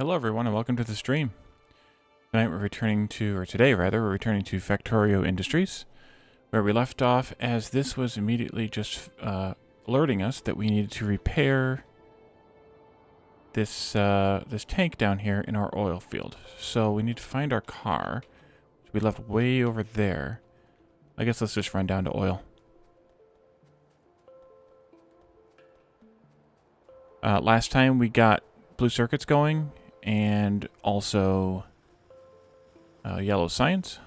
Hello everyone and welcome to the stream. Today we're returning to Factorio Industries, where we left off as this was immediately just alerting us that we needed to repair this this tank down here in our oil field. So we need to find our car, which we left way over there. I guess let's just run down to oil. Last time we got blue circuits going, and also yellow signs.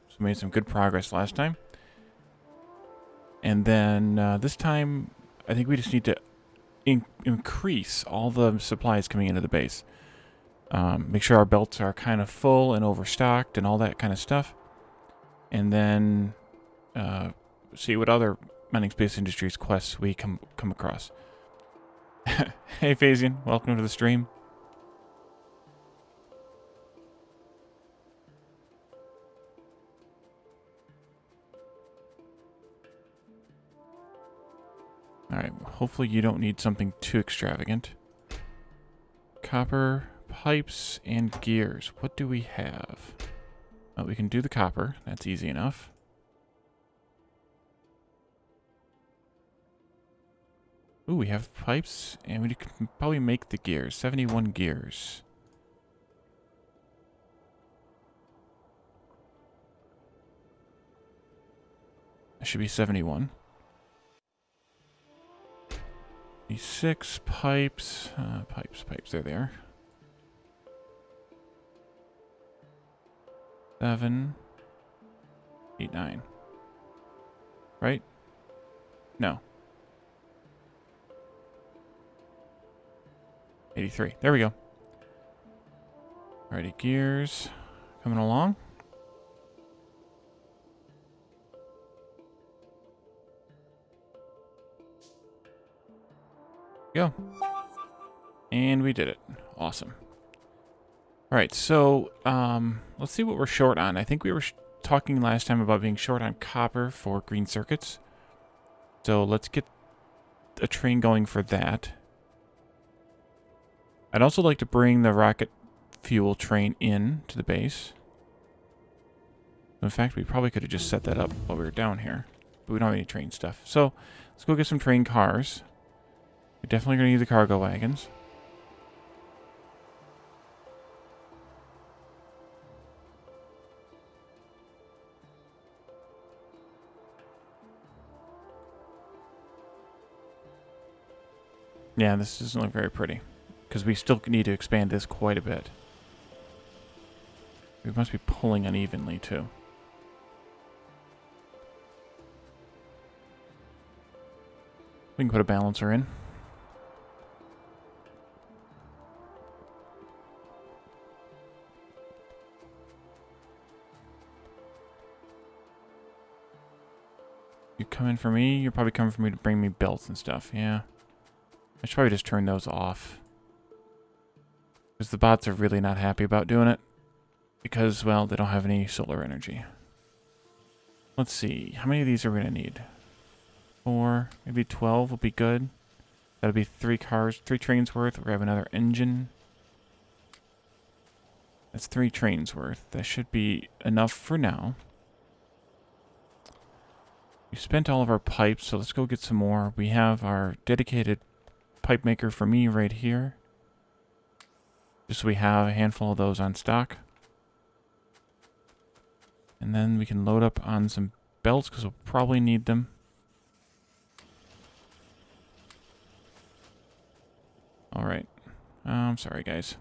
So we made some good progress last time. And then this time, I think we just need to increase all the supplies coming into the base. Make sure our belts are kind of full and overstocked and all that kind of stuff. And then see what other Mining Space Industries quests we come across. Hey Phasian, welcome to the stream. Alright, hopefully you don't need something too extravagant. Copper, pipes, and gears. What do we have? Oh, we can do the copper. That's easy enough. Ooh, we have pipes, and we can probably make the gears. 71 gears. That should be 71. 6 pipes. Pipes, there they are. 7, 8, 9. Right? No. 83. There we go. Alrighty, gears coming along. Go. And we did it. Awesome. Alright, so let's see what we're short on. I think we were talking last time about being short on copper for green circuits. So let's get a train going for that. I'd also like to bring the rocket fuel train in to the base. In fact, we probably could have just set that up while we were down here. But we don't have any train stuff. So let's go get some train cars. We're definitely going to need the cargo wagons. Yeah, this doesn't look very pretty, because we still need to expand this quite a bit. We must be pulling unevenly, too. We can put a balancer in. You coming for me? You're probably coming for me to bring me belts and stuff, yeah. I should probably just turn those off. Because the bots are really not happy about doing it. Because, well, they don't have any solar energy. Let's see. How many of these are we going to need? 4, maybe 12 will be good. That'll be 3 cars, 3 trains worth. We have another engine. That's 3 trains worth. That should be enough for now. We spent all of our pipes, so let's go get some more. We have our dedicated pipe maker for me right here. Just so we have a handful of those on stock. And then we can load up on some belts, because we'll probably need them. Alright. I'm sorry, guys.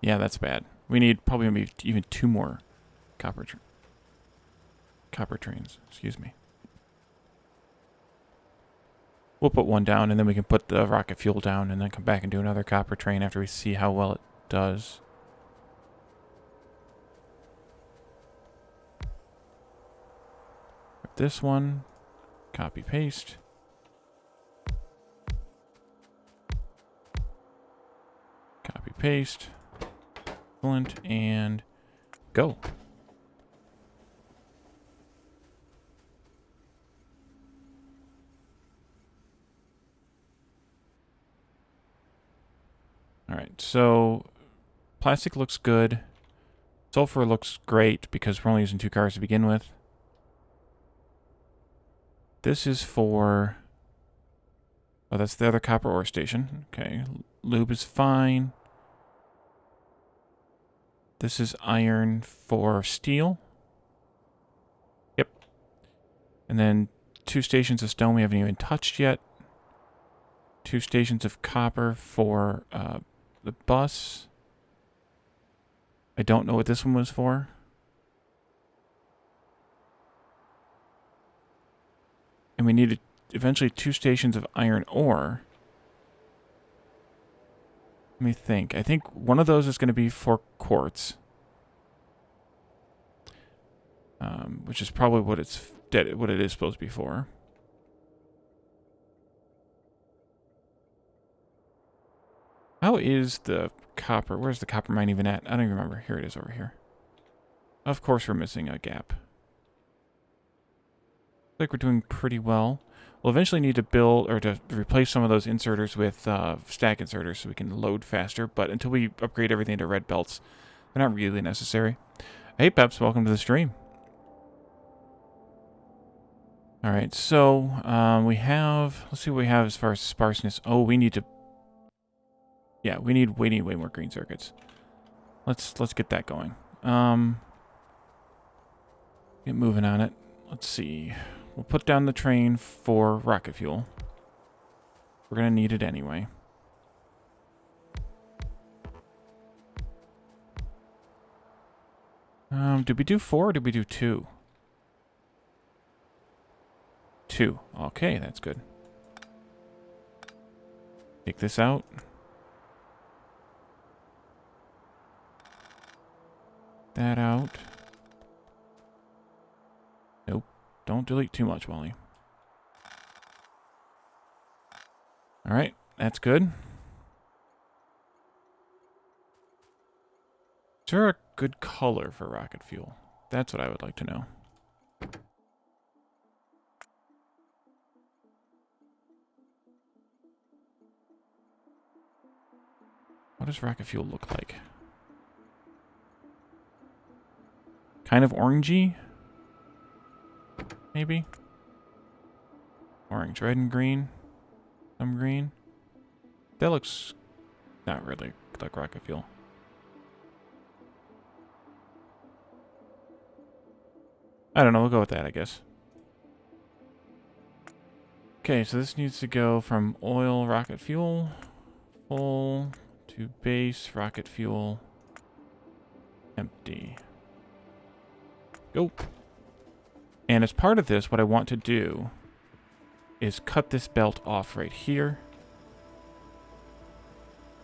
Yeah, that's bad. We need probably maybe even 2 more copper trains. Excuse me. We'll put 1 down, and then we can put the rocket fuel down, and then come back and do another copper train after we see how well it does. This one, copy paste. Copy paste. Excellent, and go. Alright, so plastic looks good. Sulfur looks great because we're only using 2 cars to begin with. This is for... Oh, that's the other copper ore station. Okay, lube is fine. This is iron for steel. Yep. And then 2 stations of stone we haven't even touched yet. 2 stations of copper for the bus. I don't know what this one was for. And we needed eventually 2 stations of iron ore. Let me think. I think one of those is going to be for quartz. Which is probably what it is supposed to be for. How is the copper? Where's the copper mine even at? I don't even remember. Here it is over here. Of course we're missing a gap. Looks like we're doing pretty well. We'll eventually need to build, or to replace some of those inserters with stack inserters so we can load faster, but until we upgrade everything to red belts, they're not really necessary. Hey Peps, welcome to the stream. Alright, so we have, let's see what we have as far as sparseness. Oh, we need to, yeah, we need way more green circuits. Let's get that going. Get moving on it. Let's see. We'll put down the train for rocket fuel. We're gonna need it anyway. Did we do 4 or did we do 2? 2. Okay, that's good. Take this out. That out. Nope. Don't delete too much, Wally. Alright, that's good. Is there a good color for rocket fuel? That's what I would like to know. What does rocket fuel look like? Kind of orangey? Maybe? Orange, red and green. Some green. That looks not really like rocket fuel. I don't know, we'll go with that, I guess. Okay, so this needs to go from oil, rocket fuel, full, to base, rocket fuel, empty. Go. And as part of this, what I want to do is cut this belt off right here.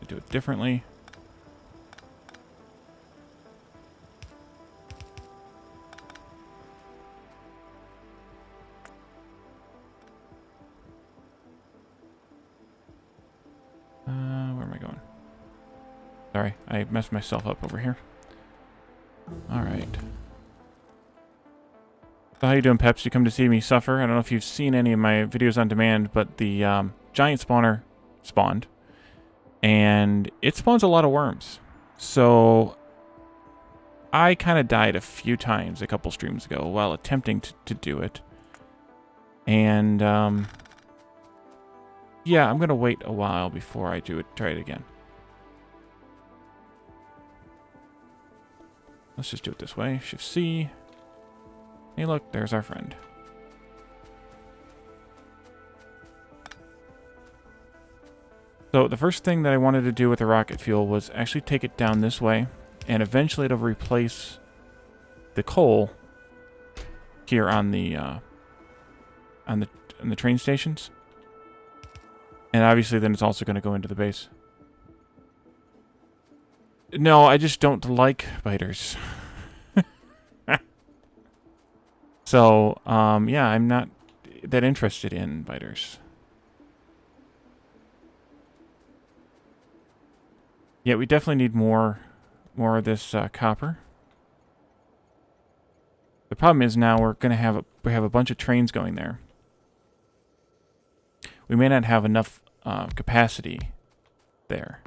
Do it differently. Where am I going? Sorry, I messed myself up over here. Alright. So how you doing, Peps? You come to see me suffer. I don't know if you've seen any of my videos on demand, but the giant spawner spawned. And it spawns a lot of worms. So I kind of died a few times a couple streams ago while attempting to do it. And yeah, I'm going to wait a while before I try it again. Let's just do it this way. Shift C. Hey, look, there's our friend. So the first thing that I wanted to do with the rocket fuel was actually take it down this way, and eventually it'll replace the coal here on the train stations. And obviously then it's also going to go into the base. No, I just don't like biters. So, yeah, I'm not that interested in biters. Yeah, we definitely need more more of this copper. The problem is now we're going to have we have a bunch of trains going there. We may not have enough capacity there.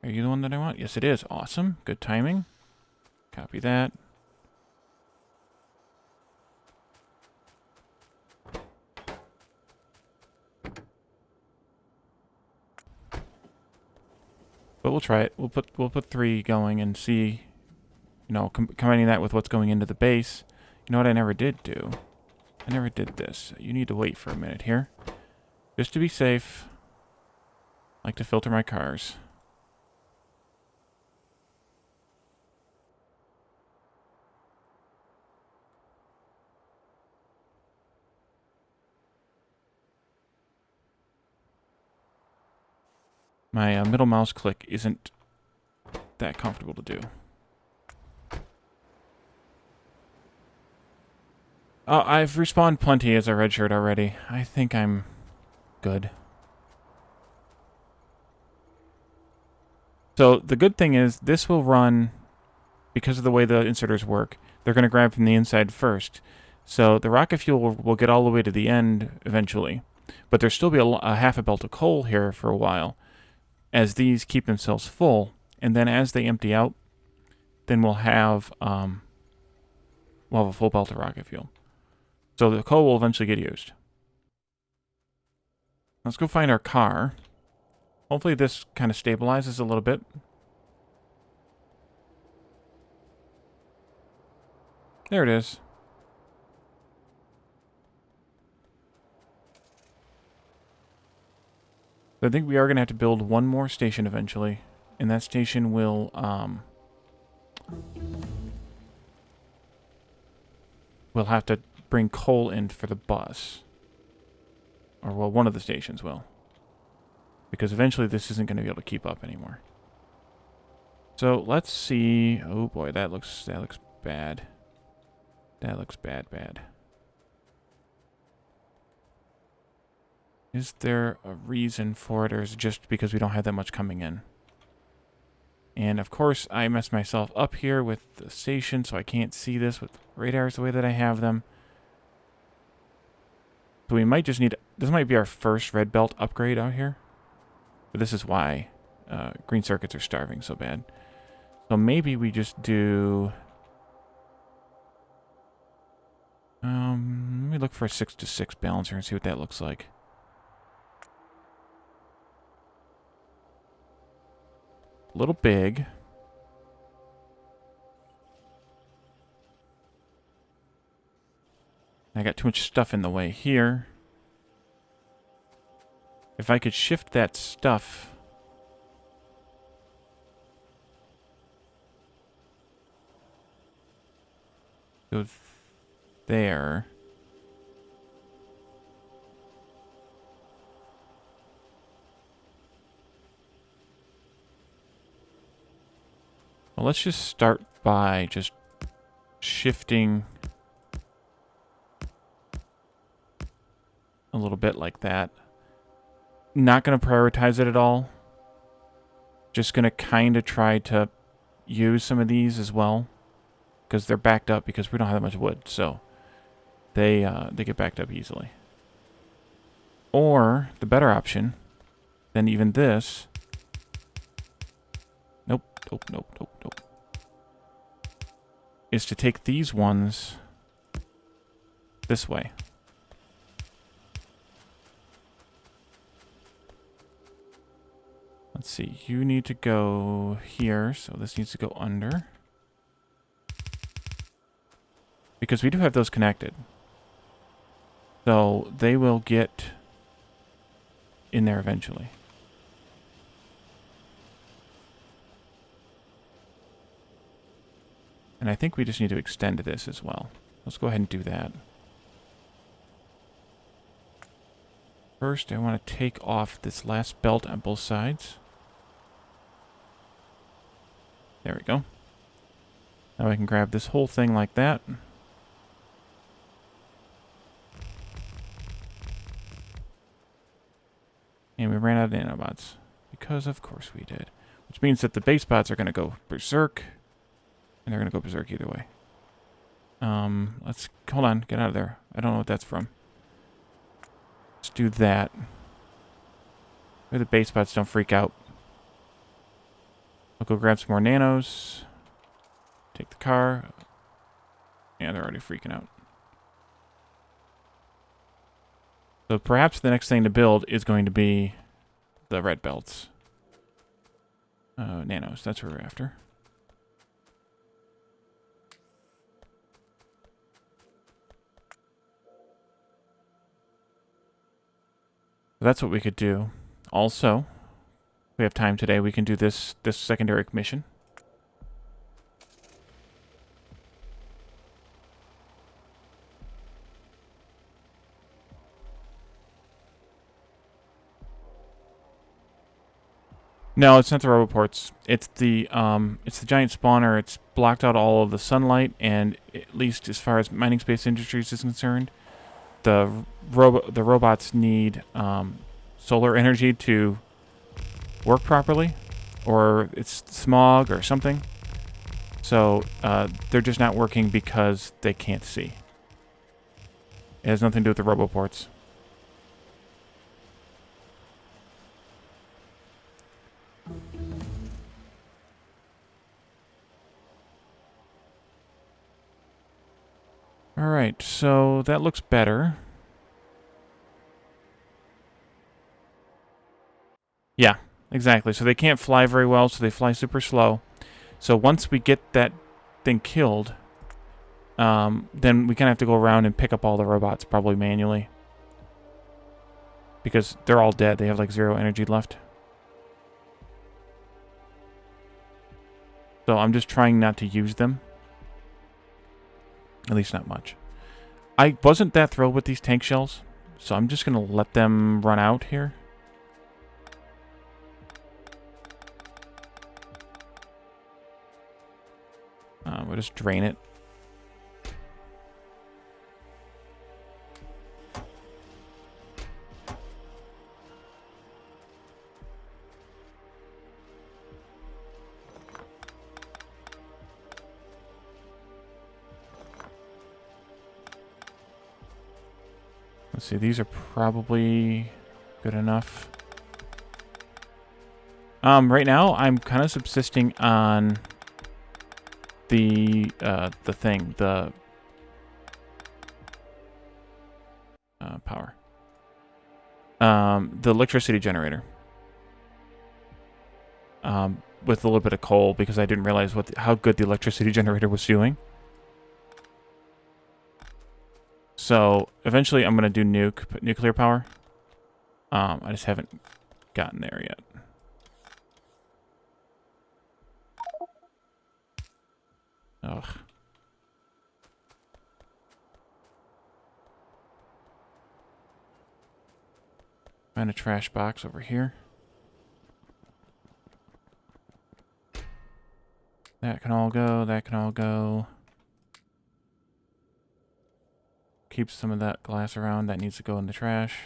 Are you the one that I want? Yes, it is. Awesome. Good timing. Copy that. But we'll try it. We'll put 3 going and see, you know, combining that with what's going into the base. You know what I never did do? I never did this. You need to wait for a minute here. Just to be safe. I like to filter my cars. My middle mouse click isn't that comfortable to do. I've respawned plenty as a red shirt already. I think I'm good. So the good thing is this will run, because of the way the inserters work, they're going to grab from the inside first. So the rocket fuel will get all the way to the end eventually. But there'll still be a half a belt of coal here for a while, as these keep themselves full, and then as they empty out, then we'll have a full belt of rocket fuel. So the coal will eventually get used. Let's go find our car. Hopefully this kind of stabilizes a little bit. There it is. I think we are going to have to build one more station eventually. And that station will, we'll have to bring coal in for the bus. Or, well, one of the stations will. Because eventually this isn't going to be able to keep up anymore. So, let's see. Oh boy, that looks bad. That looks bad. Is there a reason for it, or is it just because we don't have that much coming in? And of course, I messed myself up here with the station, so I can't see this with radars the way that I have them. So we might just need... This might be our first red belt upgrade out here. But this is why green circuits are starving so bad. So maybe we just do... let me look for a 6-to-6 balancer and see what that looks like. A little big. I got too much stuff in the way here. If I could shift that stuff... Go there. Well, let's just start by just shifting a little bit like that. Not going to prioritize it at all. Just going to kind of try to use some of these as well. Because they're backed up because we don't have that much wood. So they get backed up easily. Or the better option than even this... Nope. Is to take these ones this way. Let's see. You need to go here, so this needs to go under. Because we do have those connected. So they will get in there eventually. And I think we just need to extend this as well. Let's go ahead and do that. First, I want to take off this last belt on both sides. There we go. Now I can grab this whole thing like that. And we ran out of nanobots. Because of course we did. Which means that the base bots are going to go berserk. And they're going to go berserk either way. Let's... Hold on. Get out of there. I don't know what that's from. Let's do that. Maybe the base bots don't freak out. I'll go grab some more nanos. Take the car. Yeah, they're already freaking out. So perhaps the next thing to build is going to be the red belts. Nanos, that's what we're after. That's what we could do. Also, if we have time today, we can do this secondary mission. No, it's not the roboports. It's the giant spawner. It's blocked out all of the sunlight, and at least as far as mining space industries is concerned, the robots need solar energy to work properly, or it's smog or something. So they're just not working because they can't see. It has nothing to do with the roboports. Alright, so that looks better. Yeah, exactly. So they can't fly very well, so they fly super slow. So once we get that thing killed, then we kind of have to go around and pick up all the robots, probably manually. Because they're all dead. They have like 0 energy left. So I'm just trying not to use them. At least not much. I wasn't that thrilled with these tank shells, so I'm just going to let them run out here. We'll just drain it. Let's see, these are probably good enough. Right now, I'm kind of subsisting on the power. The electricity generator. With a little bit of coal, because I didn't realize how good the electricity generator was doing. So eventually I'm going to do nuclear power. I just haven't gotten there yet. Ugh. Find a trash box over here. That can all go, that can all go. Keep some of that glass around, that needs to go in the trash.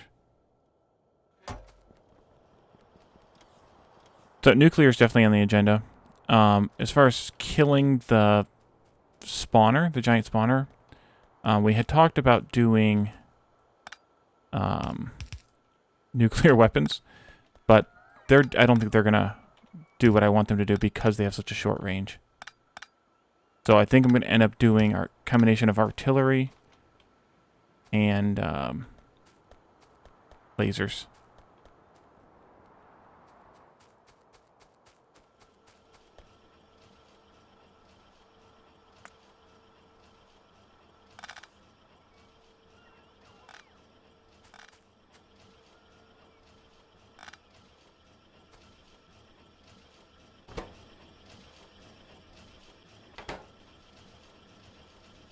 So nuclear is definitely on the agenda. As far as killing the spawner, the giant spawner, we had talked about doing nuclear weapons, but I don't think they're gonna do what I want them to do because they have such a short range. So I think I'm gonna end up doing our combination of artillery and lasers.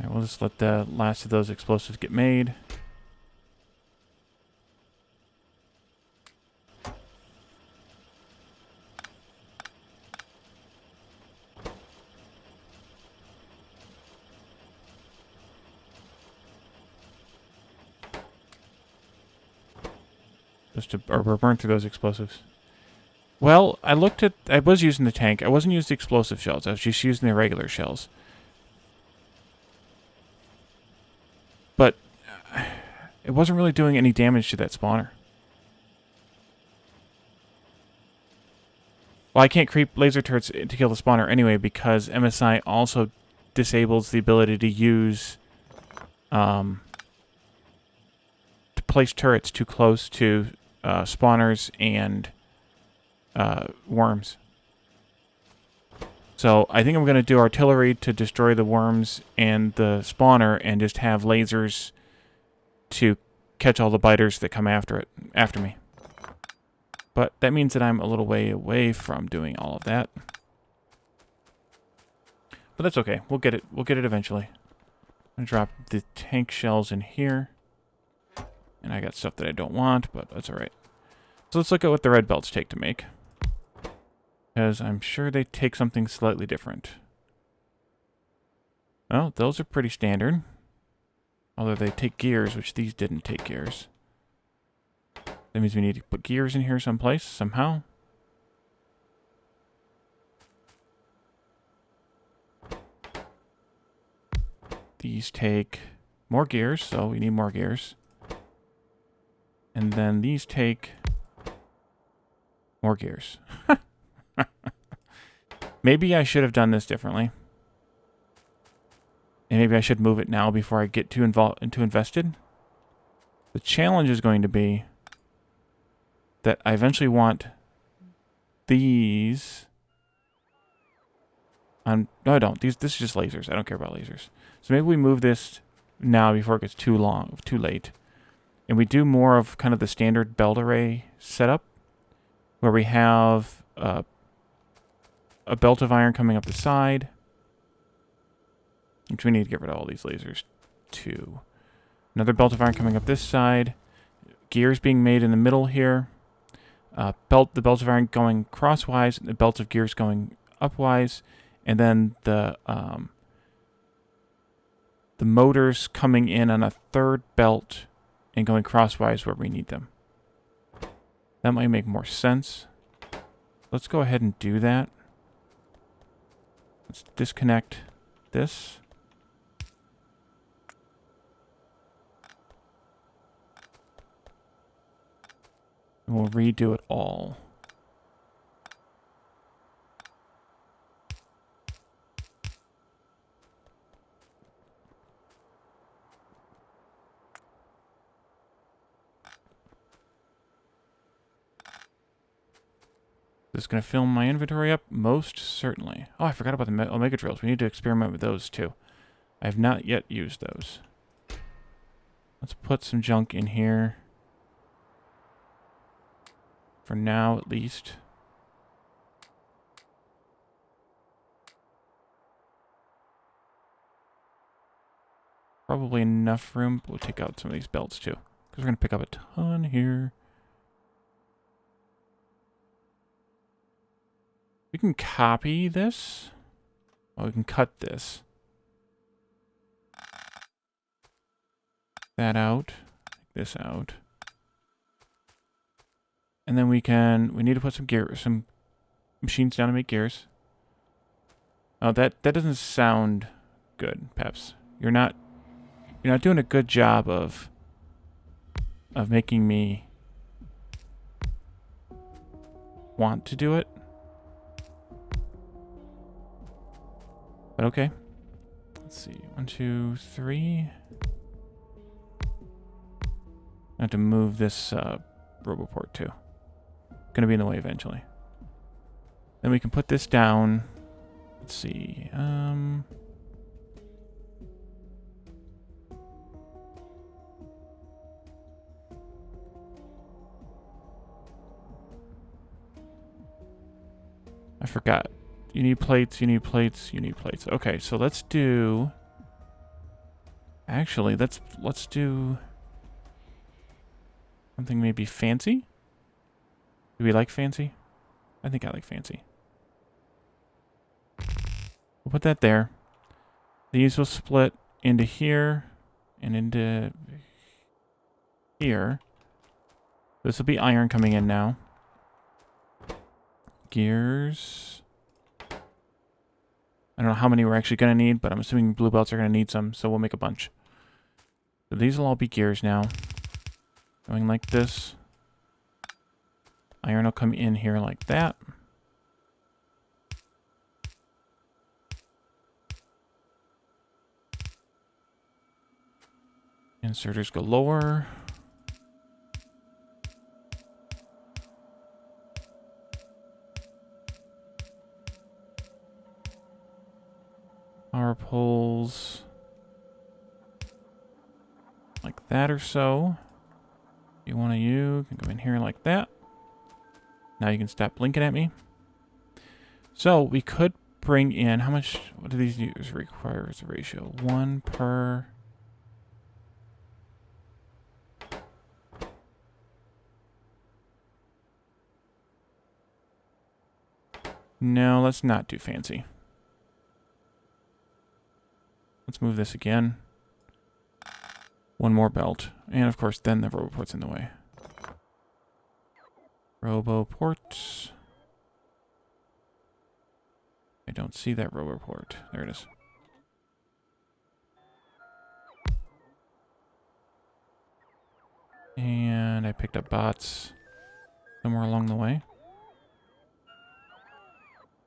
Alright, we'll just let the last of those explosives get made. Just to, or burn through those explosives. Well, I was using the tank. I wasn't using the explosive shells. I was just using the regular shells. But it wasn't really doing any damage to that spawner. Well, I can't creep laser turrets to kill the spawner anyway because MSI also disables the ability to use, to place turrets too close to spawners and worms. So I think I'm going to do artillery to destroy the worms and the spawner and just have lasers to catch all the biters that come after me. But that means that I'm a little way away from doing all of that. But that's okay. We'll get it. We'll get it eventually. I'm going to drop the tank shells in here. And I got stuff that I don't want, but that's alright. So let's look at what the red belts take to make. Because I'm sure they take something slightly different. Well, those are pretty standard. Although they take gears, which these didn't take gears. That means we need to put gears in here someplace, somehow. These take more gears, so we need more gears. And then these take more gears. Maybe I should have done this differently. And maybe I should move it now before I get too invested. The challenge is going to be that I eventually want these on... No, I don't. This is just lasers. I don't care about lasers. So maybe we move this now before it gets too late. And we do more of kind of the standard belt array setup, where we have a belt of iron coming up the side, which we need to get rid of all these lasers too. Another belt of iron coming up this side, gears being made in the middle here, the belts of iron going crosswise, the belts of gears going upwise, and then the motors coming in on a third belt and going crosswise where we need them. That might make more sense. Let's go ahead and do that. Let's disconnect this. And we'll redo it all. Is this going to fill my inventory up? Most certainly. Oh, I forgot about the Omega drills. We need to experiment with those too. I have not yet used those. Let's put some junk in here. For now, at least. Probably enough room, but we'll take out some of these belts too. Because we're going to pick up a ton here. We can copy this. Oh, we can cut this. That out. Take this out. And then we need to put some machines down to make gears. Oh, that doesn't sound good, Peps. You're not doing a good job of making me want to do it. But okay. Let's see. 1, 2, 3. I have to move this RoboPort too. Gonna be in the way eventually. Then we can put this down. Let's see. I forgot. You need plates, you need plates, you need plates. Okay, so let's do... Actually, let's do something maybe fancy. Do we like fancy? I think I like fancy. We'll put that there. These will split into here and into here. This will be iron coming in now. Gears. I don't know how many we're actually going to need, but I'm assuming blue belts are going to need some, so we'll make a bunch. So these will all be gears now. Going like this. Iron will come in here like that. Inserters galore. Power poles. Like that or so. You can come in here like that. Now you can stop blinking at me. So we could bring in, what do these use require as a ratio? 1 per... No, let's not do fancy. Let's move this again. 1 more belt. And of course, then the roboport's in the way. Roboport. I don't see that roboport. There it is. And I picked up bots somewhere along the way.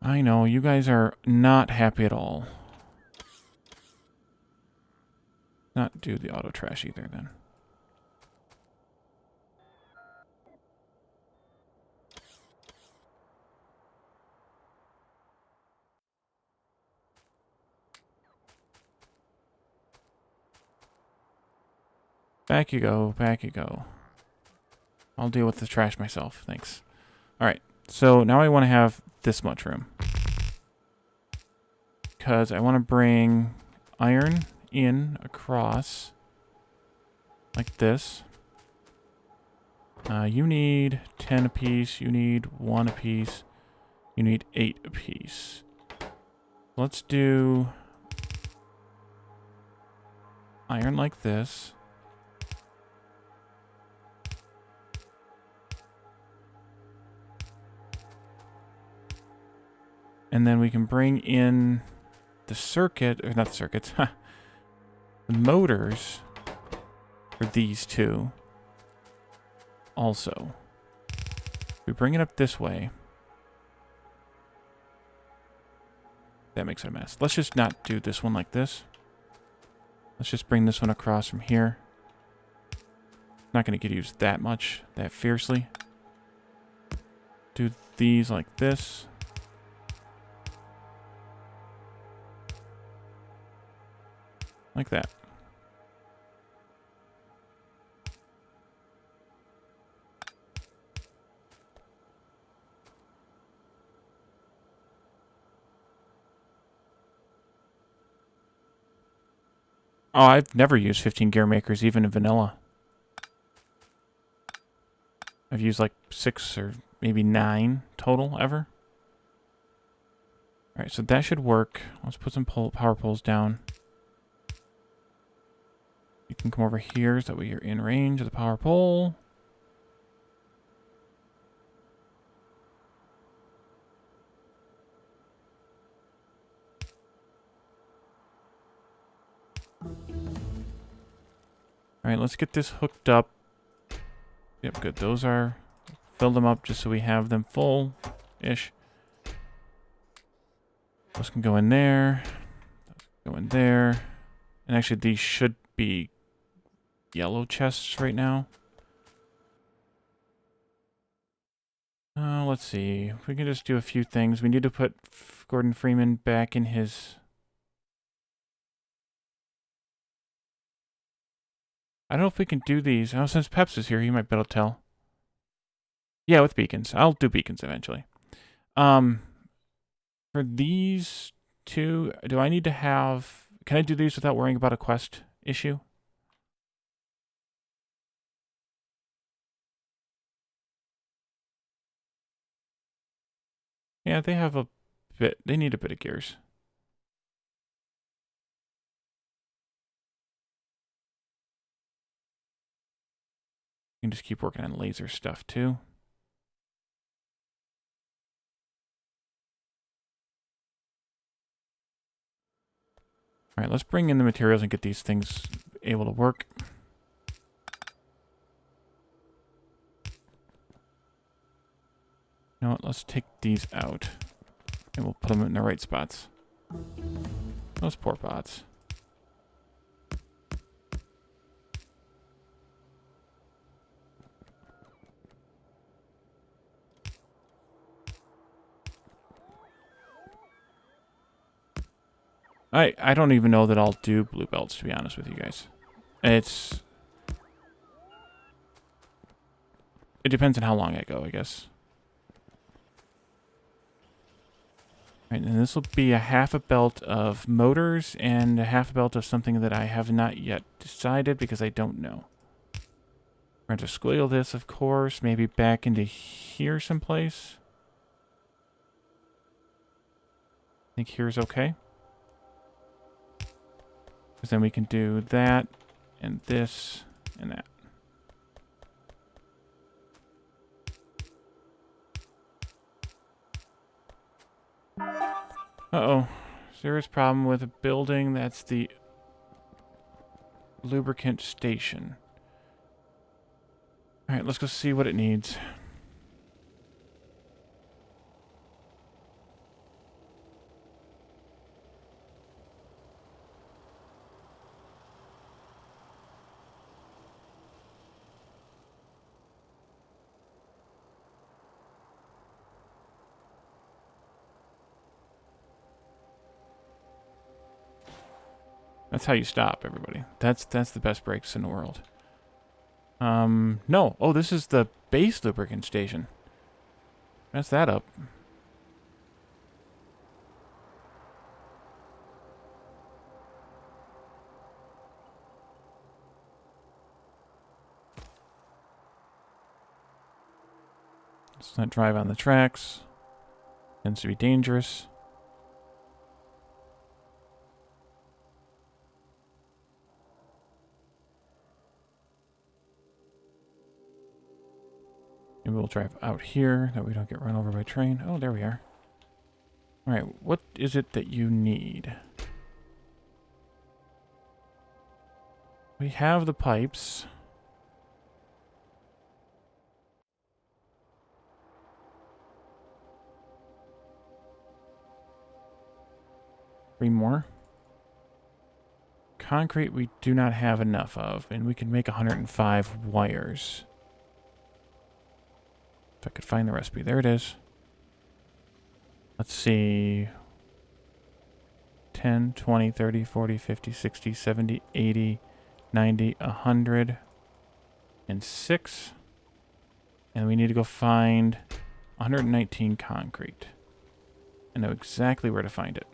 I know, you guys are not happy at all. Not do the auto trash either, then. Back you go, back you go. I'll deal with the trash myself, thanks. Alright, so now I want to have this much room. Because I want to bring iron in across like this. You need 10 apiece, you need 1 apiece, you need 8 apiece. Let's do iron like this. And then we can bring in the circuit, or not the circuits, the motors for these two also. We bring it up this way. That makes it a mess. Let's just not do this one like this. Let's just bring this one across from here. Not going to get used that much, that fiercely. Do these like this. Like that. Oh, I've never used 15 gear makers, even in vanilla. I've used like 6 or maybe 9 total ever. Alright, so that should work. Let's put some power poles down. You can come over here so that way you're in range of the power pole. Alright, let's get this hooked up. Yep, good. Those are... Fill them up just so we have them full-ish. Those can go in there. Those can go in there. And actually, these should be yellow chests right now. Let's see. We can just do a few things. We need to put Gordon Freeman back in his... I don't know if we can do these. Oh, since Peps is here, he might be able to tell. Yeah, with beacons. I'll do beacons eventually. For these two, do I need to have... Can I do these without worrying about a quest issue? Yeah, they have a bit... They need a bit of gears. You can just keep working on laser stuff too. All right, let's bring in the materials and get these things able to work. You know what? Let's take these out. And we'll put them in the right spots. Those poor bots. I don't even know that I'll do blue belts, to be honest with you guys. It depends on how long I go, I guess. Right, and this will be a half a belt of motors and a half a belt of something that I have not yet decided because I don't know. We're going to squiggle this, of course, maybe back into here someplace. I think here's okay. Because then we can do that and this and that. Uh-oh. Serious problem with a building. That's the lubricant station. Alright, let's go see what it needs. That's how you stop, everybody. That's the best brakes in the world. No. Oh, this is the base lubricant station. Mess that up. Let's not drive on the tracks. Tends to be dangerous. Maybe we'll drive out here, that we don't get run over by train. Oh, there we are. Alright, what is it that you need? We have the pipes. Three more. Concrete we do not have enough of, and we can make 105 wires. If I could find the recipe. There it is. Let's see. 10, 20, 30, 40, 50, 60, 70, 80, 90, 100, and 6. And we need to go find 119 concrete. I know exactly where to find it.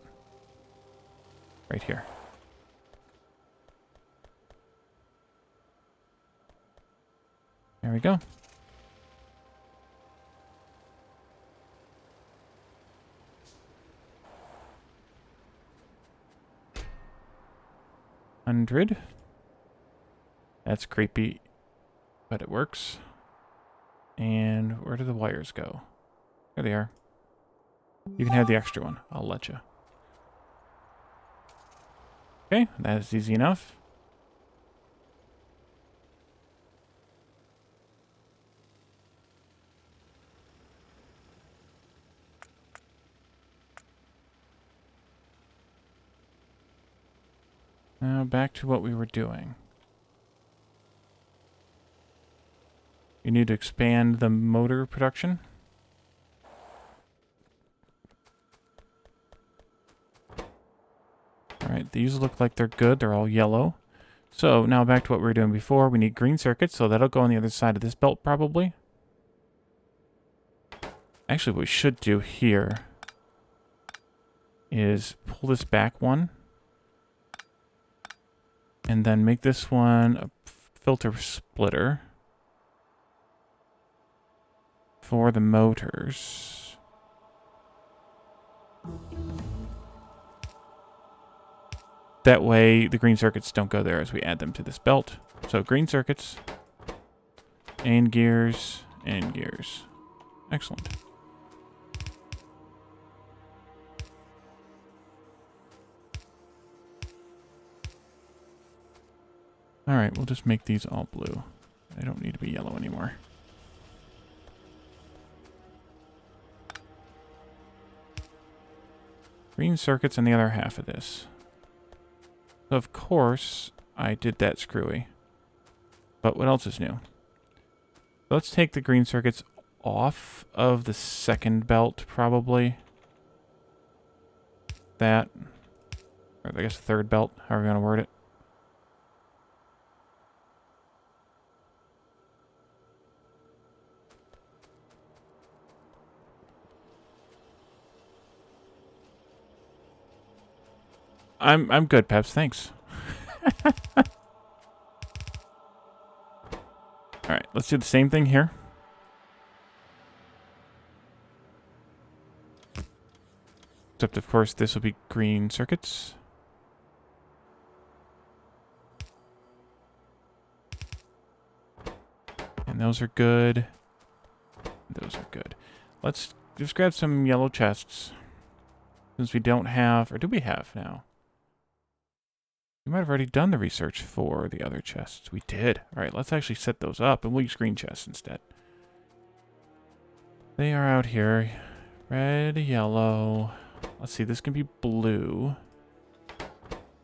Right here. There we go. $100. That's creepy, but it works. And where do the wires go? There they are. You can have the extra one. I'll let you. Okay, that is easy enough. Now back to what we were doing. You need to expand the motor production. Alright, these look like they're good. They're all yellow. So now back to what we were doing before. We need green circuits, so that'll go on the other side of this belt probably. Actually, what we should do here is pull this back one. And then make this one a filter splitter for the motors. That way the green circuits don't go there as we add them to this belt. So green circuits And gears. And gears. Excellent. Alright, we'll just make these all blue. They don't need to be yellow anymore. Green circuits on the other half of this. So of course, I did that screwy. But what else is new? Let's take the green circuits off of the second belt, probably. That. Or I guess the third belt, however you want to word it. I'm good, Peps, thanks. Alright, let's do the same thing here. Except, of course, this will be green circuits. And those are good. Those are good. Let's just grab some yellow chests. Since we don't have... Or do we have now? We might have already done the research for the other chests. We did. Alright, let's actually set those up, and we'll use green chests instead. They are out here. Red, yellow. Let's see, this can be blue,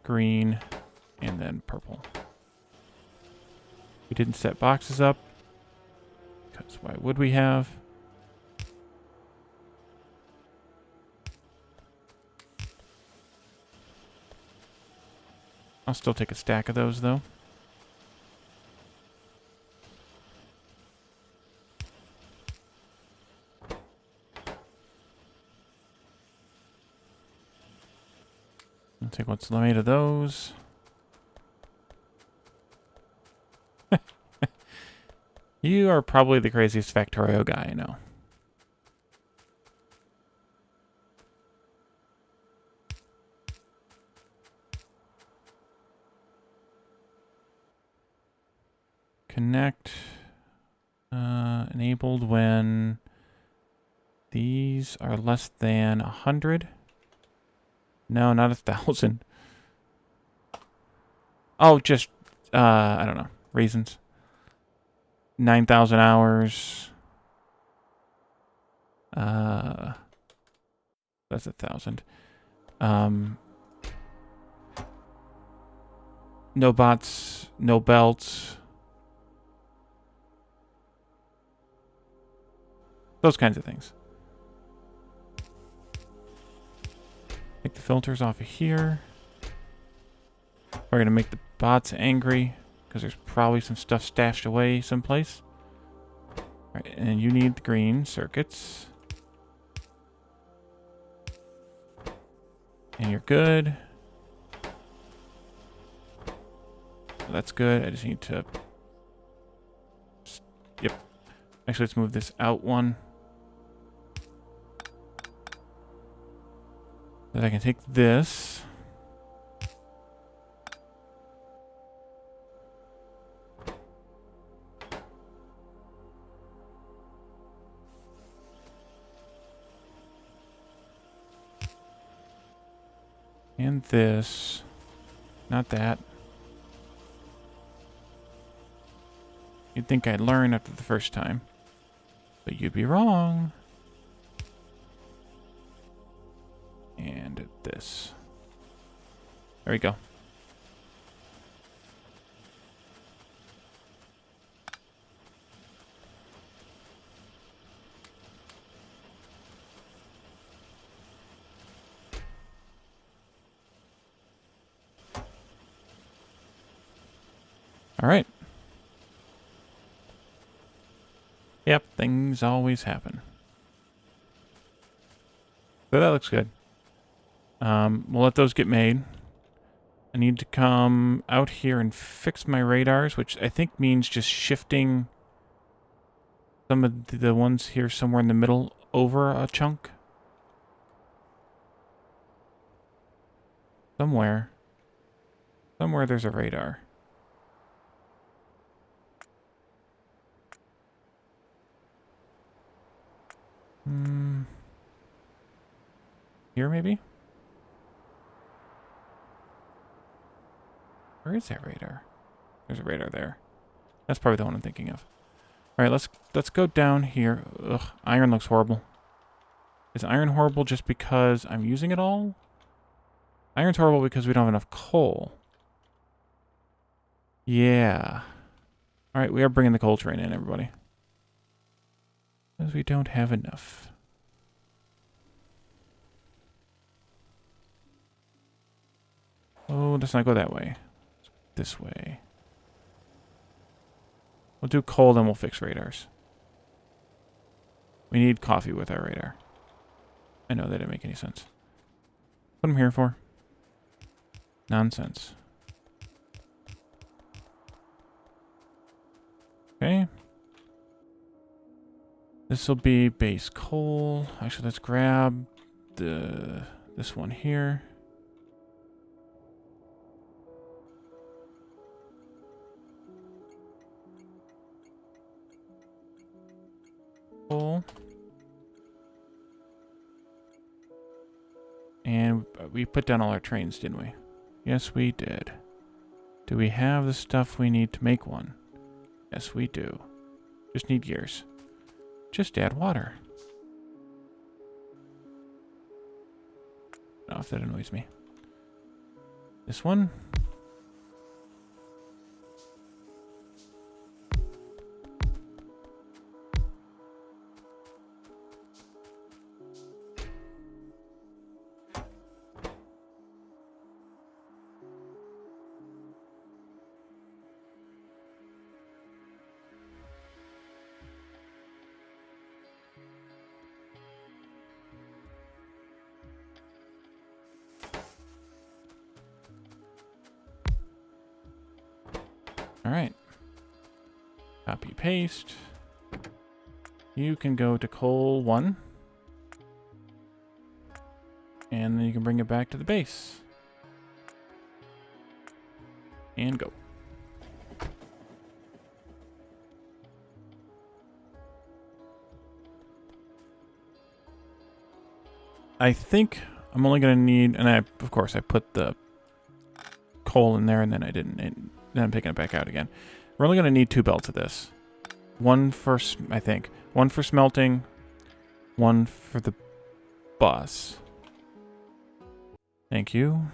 green, and then purple. We didn't set boxes up, because why would we have? I'll still take a stack of those, though. I'll take what's made of those. You are probably the craziest Factorio guy I know. Connect. Enabled when these are less than 100. No, not 1,000. Oh, just, I don't know. Reasons. 9,000 hours. That's 1,000. No bots, no belts. Those kinds of things. Take the filters off of here. We're going to make the bots angry, because there's probably some stuff stashed away someplace. Alright, and you need the green circuits. And you're good. That's good. I just need to... Yep. Actually, let's move this out one. Then I can take this. And this. Not that. You'd think I'd learn after the first time. But you'd be wrong. And this. There we go. All right. Yep, things always happen. So that looks good. We'll let those get made. I need to come out here and fix my radars, which I think means just shifting some of the ones here somewhere in the middle over a chunk. Somewhere there's a radar. Here, maybe? Where is that radar? There's a radar there. That's probably the one I'm thinking of. All right, let's go down here. Ugh, iron looks horrible. Is iron horrible just because I'm using it all? Iron's horrible because we don't have enough coal. Yeah. All right, we are bringing the coal train in, everybody. Because we don't have enough. Oh, let's not go that way. This way. We'll do coal, then we'll fix radars. We need coffee with our radar. I know that didn't make any sense. What I'm here for? Nonsense. Okay. This will be base coal. Actually, let's grab this one here. Coal. And we put down all our trains, didn't we? Yes, we did. Do we have the stuff we need to make one? Yes, we do. Just need gears. Just add water. Oh, if that annoys me. This one. All right. Copy, paste. You can go to coal 1. And then you can bring it back to the base. And go. I think I'm only going to need, and of course I put the coal in there and then I didn't, and then I'm taking it back out again. We're only going to need 2 belts of this. One for, I think, one for smelting, one for the bus. Thank you.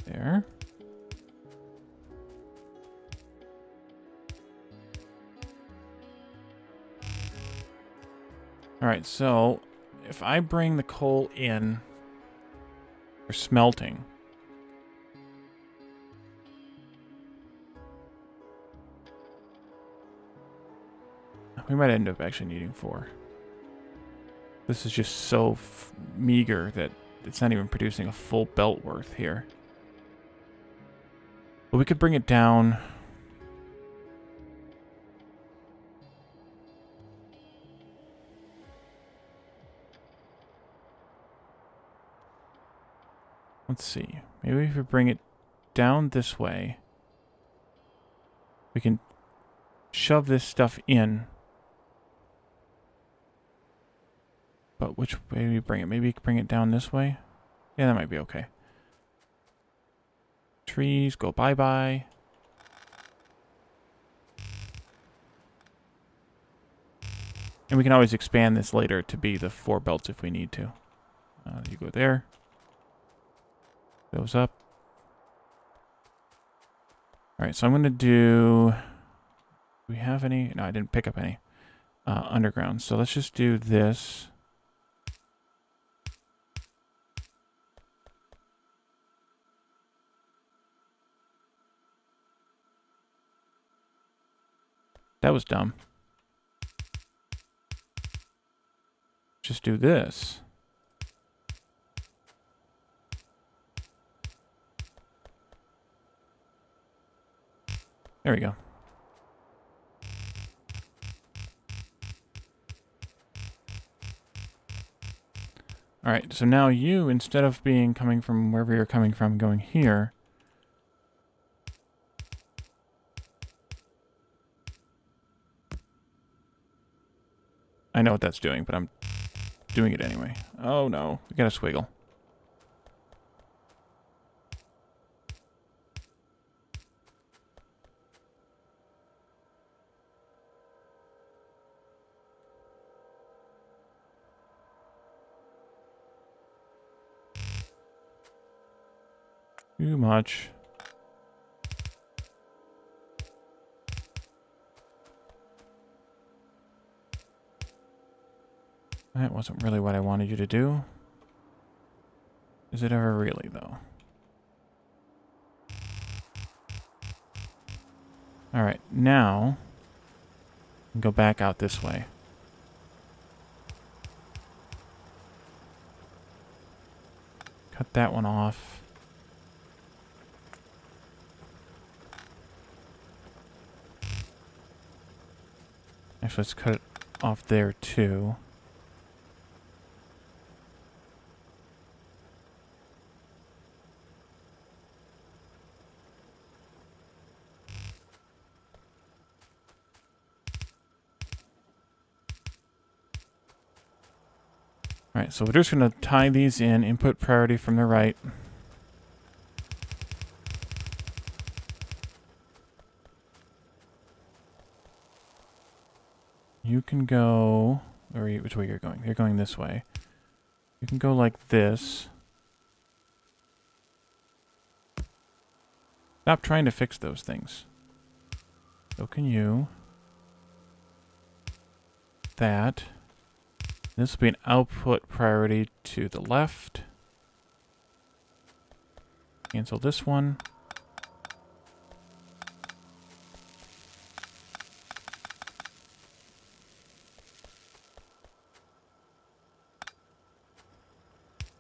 There. Alright, so if I bring the coal in for smelting, we might end up actually needing 4. This is just so meager that it's not even producing a full belt worth here. But we could bring it down. Let's see. Maybe if we bring it down this way, we can shove this stuff in. But which way do we bring it? Maybe we can bring it down this way? Yeah, that might be okay. Trees, go bye-bye. And we can always expand this later to be the 4 belts if we need to. You go there. Goes up. Alright, so I'm going to do... Do we have any? No, I didn't pick up any. Underground. So let's just do this. That was dumb. Just do this. There we go. Alright, so now you, instead of being coming from wherever you're coming from, going here, I know what that's doing, but I'm doing it anyway. Oh no, we got a squiggle. Too much. That wasn't really what I wanted you to do. Is it ever really, though? Alright, now go back out this way. Cut that one off. Actually, let's cut it off there, too. Alright, so we're just going to tie these in, input priority from the right. You can go... Which way you're going? You're going this way. You can go like this. Stop trying to fix those things. So can you. That. This will be an output priority to the left. Cancel this one.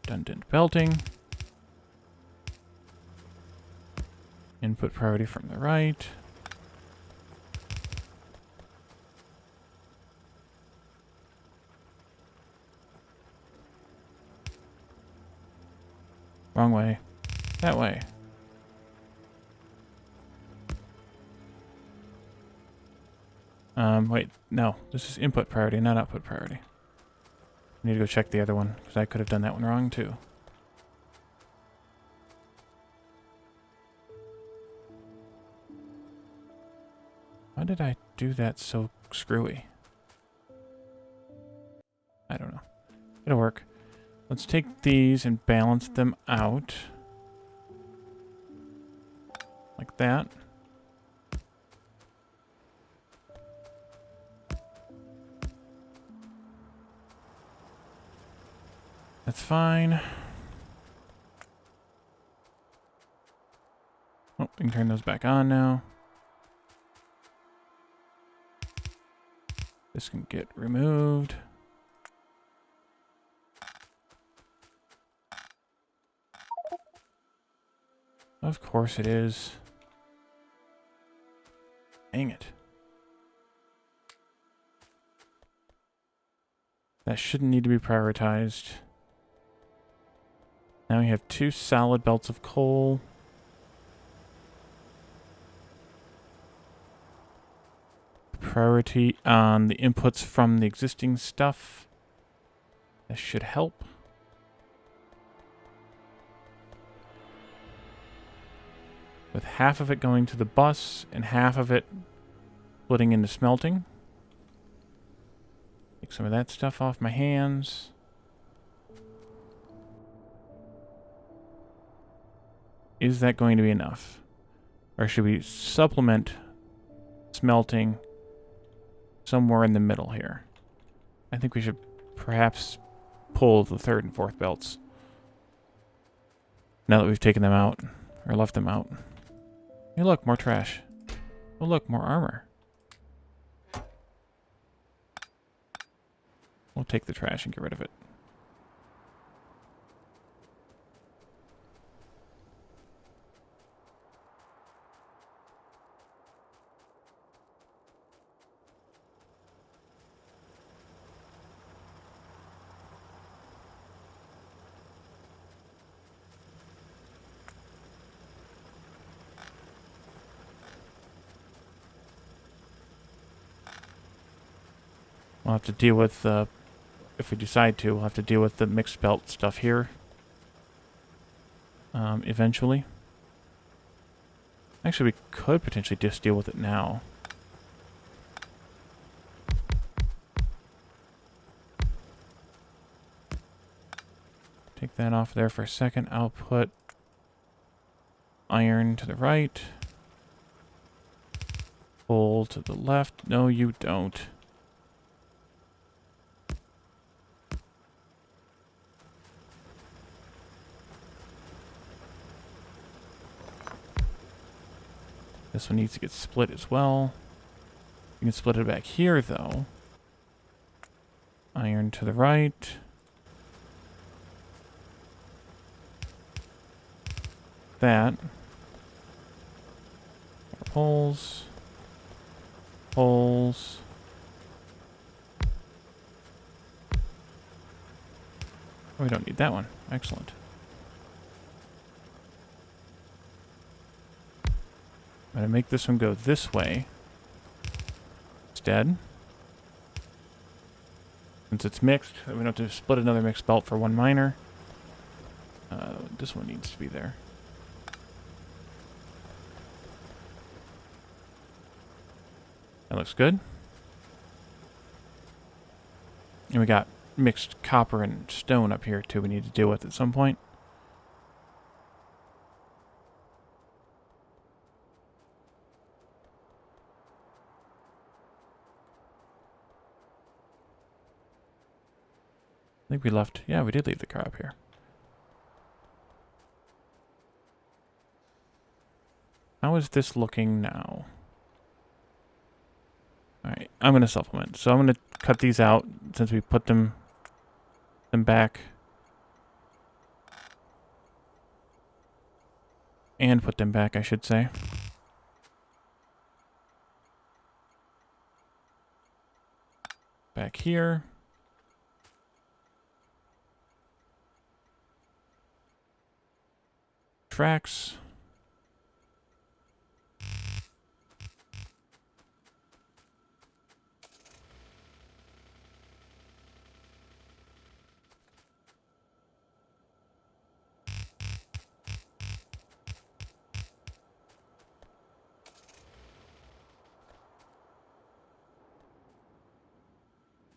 Redundant belting. Input priority from the right. Wrong way. That way. Wait, no. This is input priority, not output priority. I need to go check the other one, because I could have done that one wrong, too. Why did I do that so screwy? I don't know. It'll work. Let's take these and balance them out. Like that. That's fine. Oh, we can turn those back on now. This can get removed. Of course it is. Dang it. That shouldn't need to be prioritized. Now we have 2 solid belts of coal. Priority on the inputs from the existing stuff. That should help. With half of it going to the bus and half of it splitting into smelting. Take some of that stuff off my hands. Is that going to be enough? Or should we supplement smelting somewhere in the middle here? I think we should perhaps pull the 3rd and 4th belts. Now that we've taken them out, or left them out. Hey look, more trash. Oh look, more armor. We'll take the trash and get rid of it. We'll have to deal with, if we decide to, we'll have to deal with the mixed belt stuff here. Eventually. Actually, we could potentially just deal with it now. Take that off there for a second. I'll put iron to the right. Coal to the left. No, you don't. This one needs to get split as well. You can split it back here, though. Iron to the right. That. Poles. Poles. Oh, we don't need that one. Excellent. I'm going to make this one go this way instead. Since it's mixed, we don't have to split another mixed belt for one miner. This one needs to be there. That looks good. And we got mixed copper and stone up here too we need to deal with at some point. I think we left... Yeah, we did leave the car up here. How is this looking now? Alright, I'm going to supplement. So I'm going to cut these out since we put them back. And put them back, I should say. Back here. Tracks.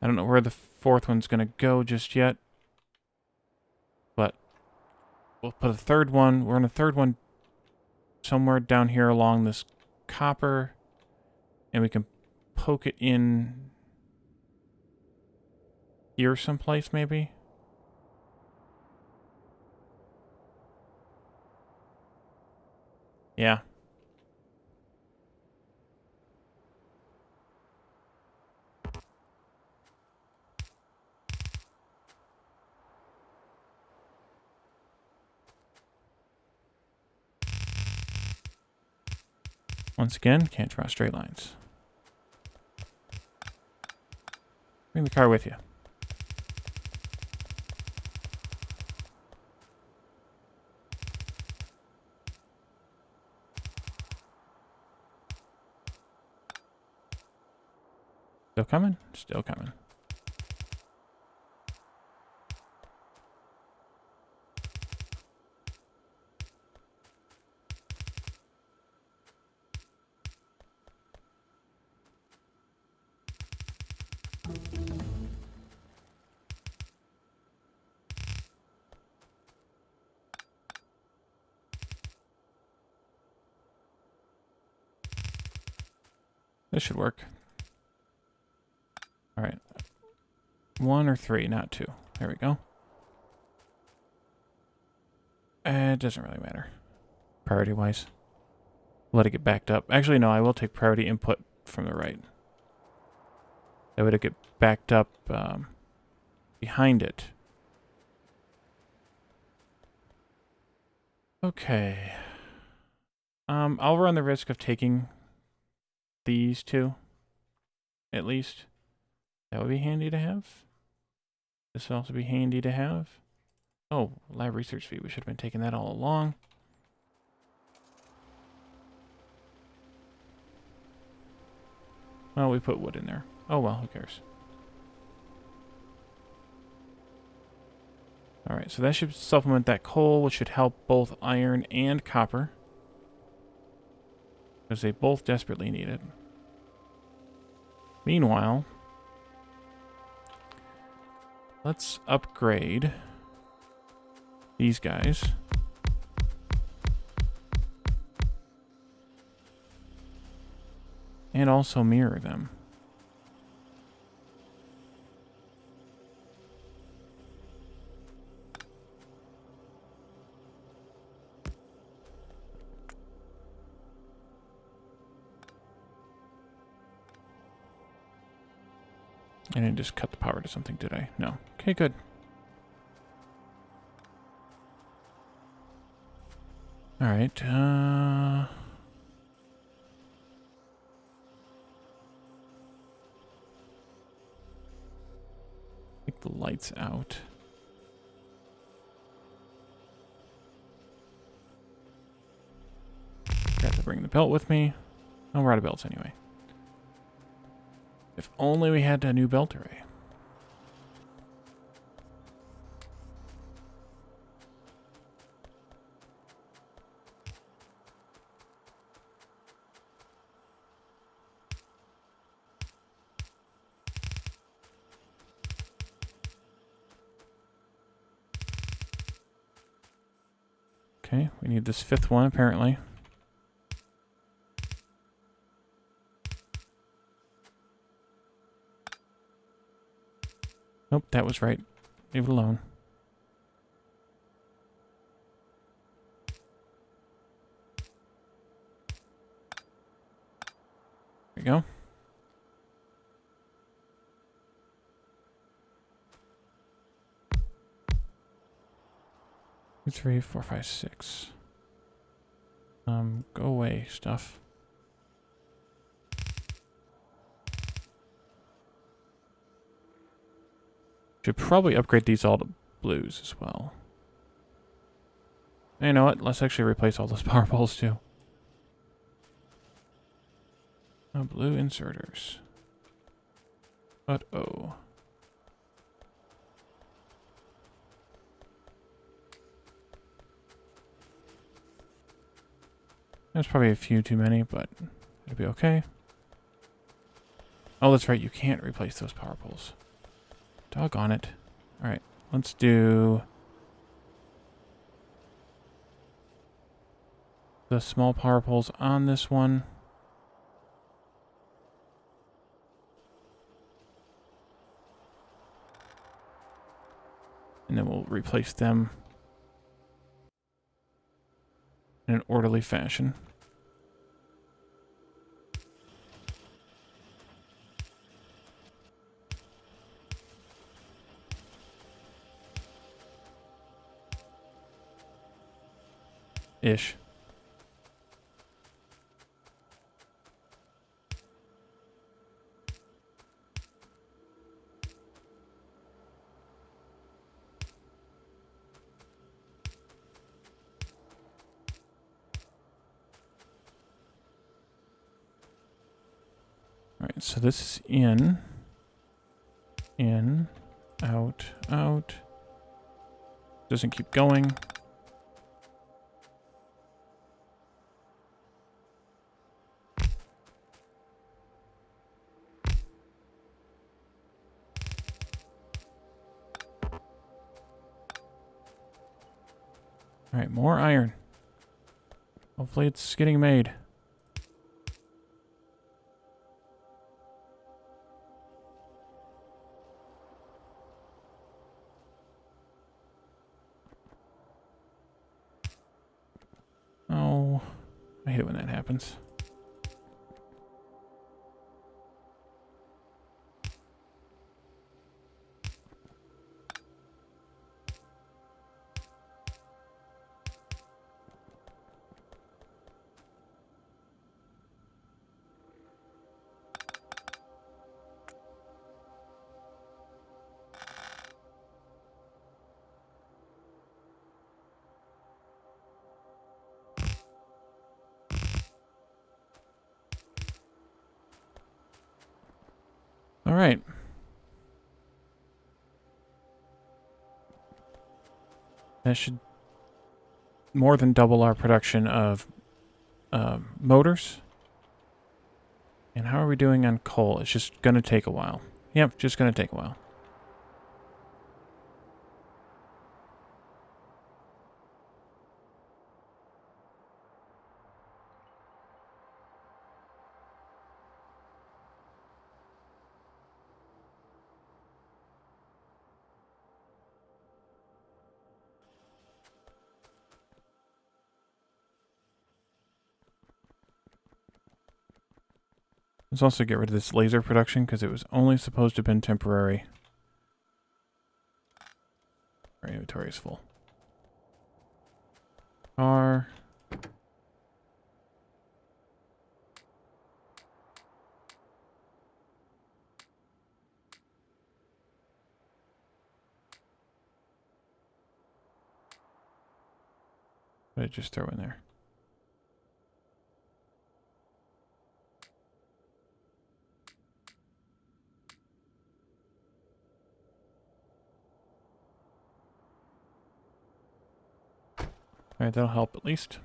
I don't know where the fourth one's going to go just yet. But we'll put a third one. We're in a third one somewhere down here along this copper. And we can poke it in here someplace, maybe? Yeah. Once again, can't draw straight lines. Bring the car with you. Still coming? Still coming. This should work. All right. 1 or 3, not 2. There we go. It doesn't really matter. Priority-wise. Let it get backed up. Actually, no, I will take priority input from the right. That way to get backed up behind it. Okay. I'll run the risk of taking these two, at least. That would be handy to have. This would also be handy to have. Oh, lab research fee. We should have been taking that all along. Well, we put wood in there. Oh well, who cares? Alright, so that should supplement that coal, which should help both iron and copper. Because they both desperately need it. Meanwhile, let's upgrade these guys. And also mirror them. I didn't just cut the power to something, did I? No. Okay, good. Alright, take the lights out. Got to bring the belt with me. Oh, we're out of belts anyway. If only we had a new belt array. Okay, we need this fifth one apparently. Nope, that was right. Leave it alone. There we go. 2, 3, 4, 5, 6. Go away, stuff. Should probably upgrade these all to blues as well. You know what? Let's actually replace all those power poles too. Oh, blue inserters. Uh-oh. There's probably a few too many, but it'll be okay. Oh, that's right. You can't replace those power poles. Doggone it. Alright, let's do the small power poles on this one. And then we'll replace them in an orderly fashion. Ish. Alright, so this is in, out, out. Doesn't keep going. Alright, more iron. Hopefully it's getting made. Oh, I hate it when that happens. All right. That should more than double our production of motors. And how are we doing on coal? It's just going to take a while. Yep, just going to take a while. Let's also get rid of this laser production because it was only supposed to have been temporary. Our inventory is full. Car. What did I just throw in there? Alright, that'll help at least.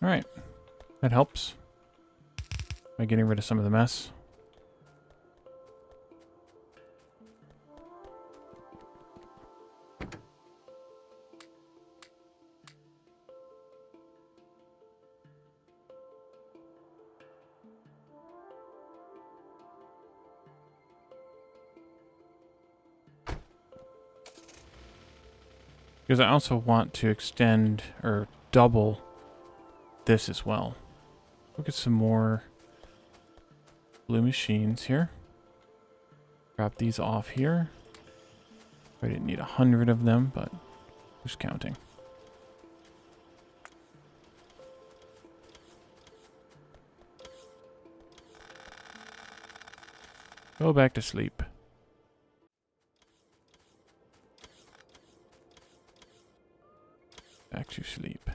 Alright. That helps. By getting rid of some of the mess. Because I also want to extend or double this as well. Look at some more blue machines here. Drop these off here. I didn't need 100 of them, but who's counting? Go back to sleep. Back to sleep.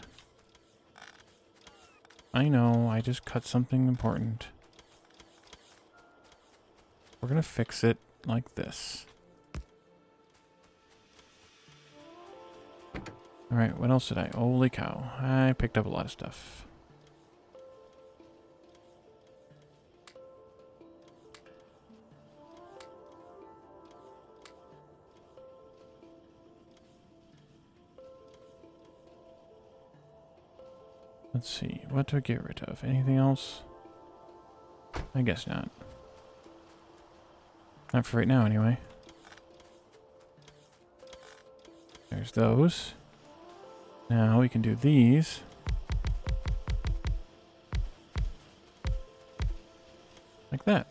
I know, I just cut something important. We're gonna fix it like this. Alright, what else did I? Holy cow. I picked up a lot of stuff. Let's see, what do I get rid of? Anything else? I guess not. Not for right now, anyway. There's those. Now we can do these. Like that.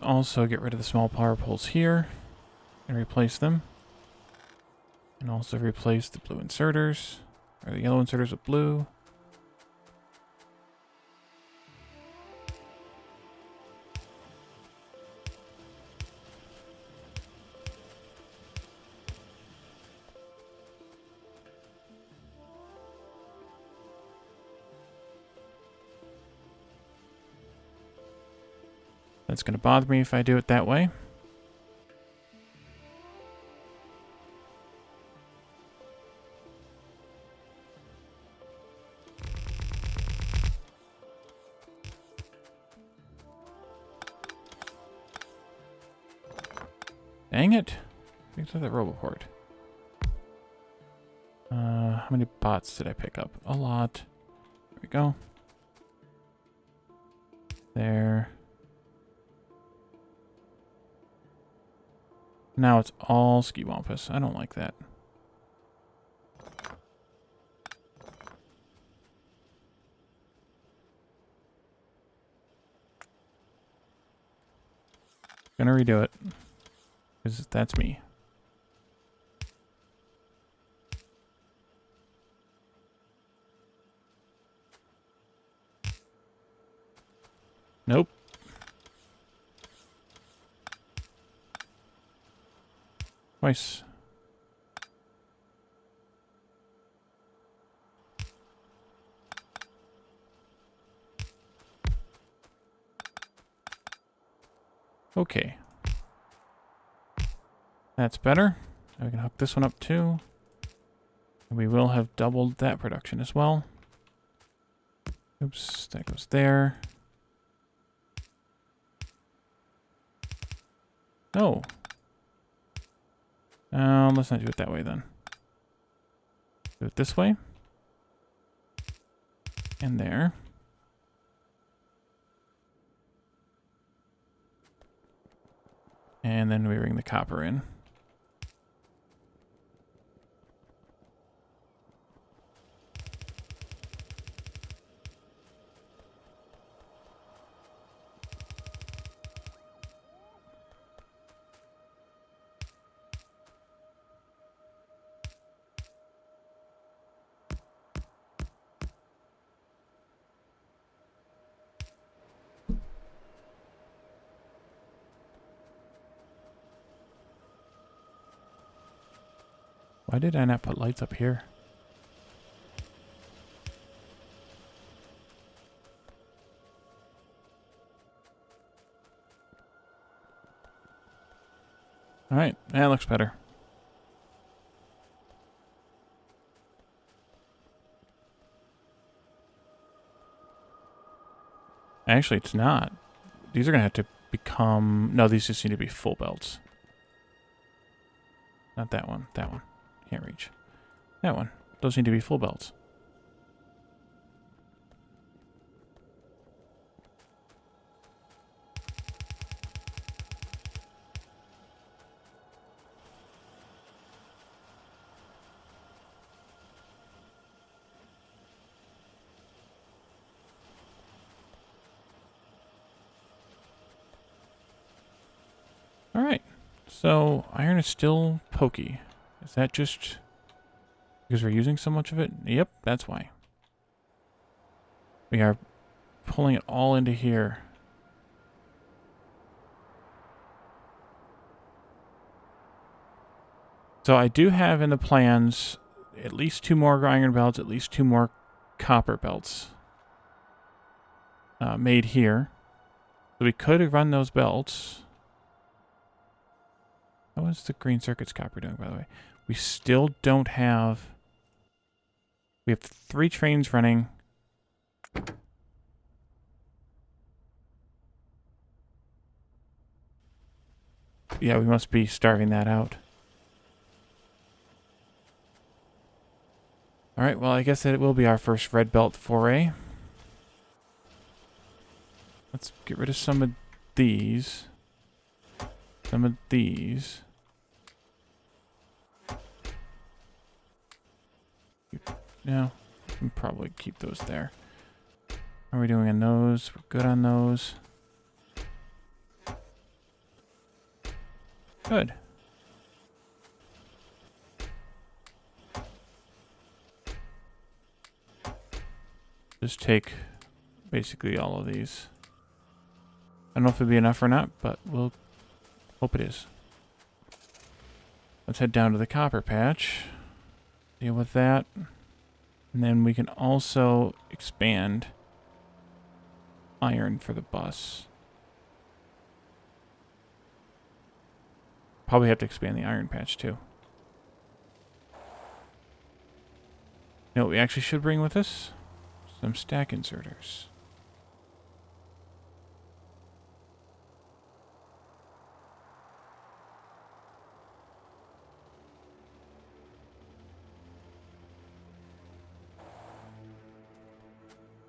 Also get rid of the small power poles here and replace them. And also replace the blue inserters, or the yellow inserters with blue. That's going to bother me if I do it that way. Dang it. Picked up that Roboport. How many bots did I pick up? A lot. There we go. There. Now it's all ski wampus. I don't like that. Gonna redo it. Because that's me. Nope. Twice. Okay. That's better. Now we can hook this one up too. And we will have doubled that production as well. Oops, that goes there. No. Let's not do it that way then. Do it this way. And there. And then we bring the copper in. Why did I not put lights up here? Alright, that looks better. Actually, it's not. These are going to have to become... No, these just need to be full belts. Not that one. That one. Can't reach. That one. Those need to be full belts. Alright. So, iron is still pokey. Is that just because we're using so much of it? Yep, that's why. We are pulling it all into here. So I do have in the plans at least 2 more iron belts, at least 2 more copper belts made here. So we could run those belts. How is the green circuits copper doing, by the way? We still don't have... We have 3 trains running. Yeah, we must be starving that out. Alright, well, I guess that it will be our first red belt foray. Let's get rid of some of these. Some of these. Yeah, we can probably keep those there. How are we doing on those? We're good on those. Good. Just take basically all of these. I don't know if it'll be enough or not, but we'll hope it is. Let's head down to the copper patch. Deal with that. And then we can also expand iron for the bus. Probably have to expand the iron patch too. You know what we actually should bring with us? Some stack inserters.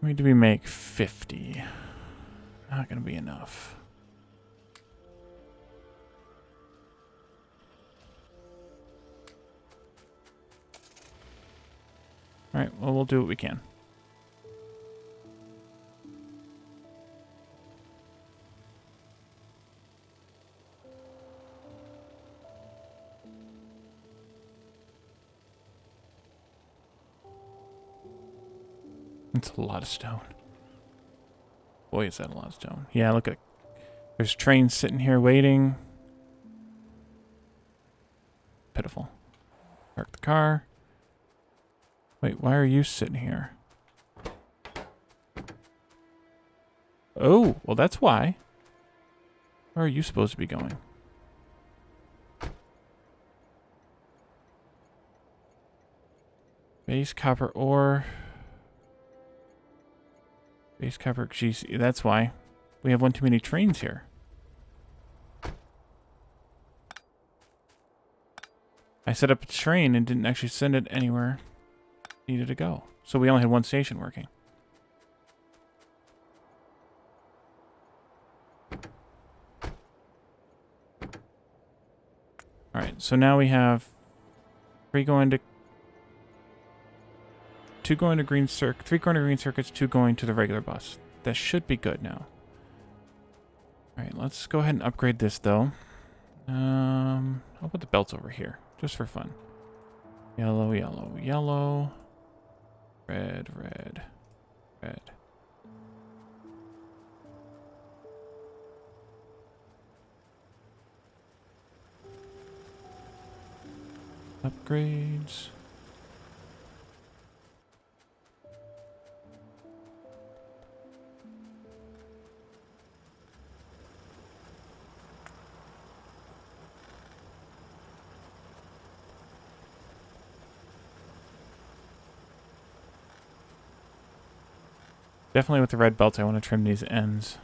How many do we make? 50. Not gonna be enough. Alright, well, we'll do what we can. It's a lot of stone. Boy, is that a lot of stone. Yeah, look at... There's trains sitting here waiting. Pitiful. Park the car. Wait, why are you sitting here? Oh, well, that's why. Where are you supposed to be going? Base copper ore. Base copper GC. That's why. We have one too many trains here. I set up a train and didn't actually send it anywhere it needed to go. So we only had one station working. Alright, so now we have 3 going to... 2 going to green circuit, 3 going to green circuits, 2 going to the regular bus. That should be good now. Alright, let's go ahead and upgrade this though. I'll put the belts over here, just for fun. Yellow, yellow, yellow. Red, red, red. Upgrades. Definitely with the red belts, I want to trim these ends.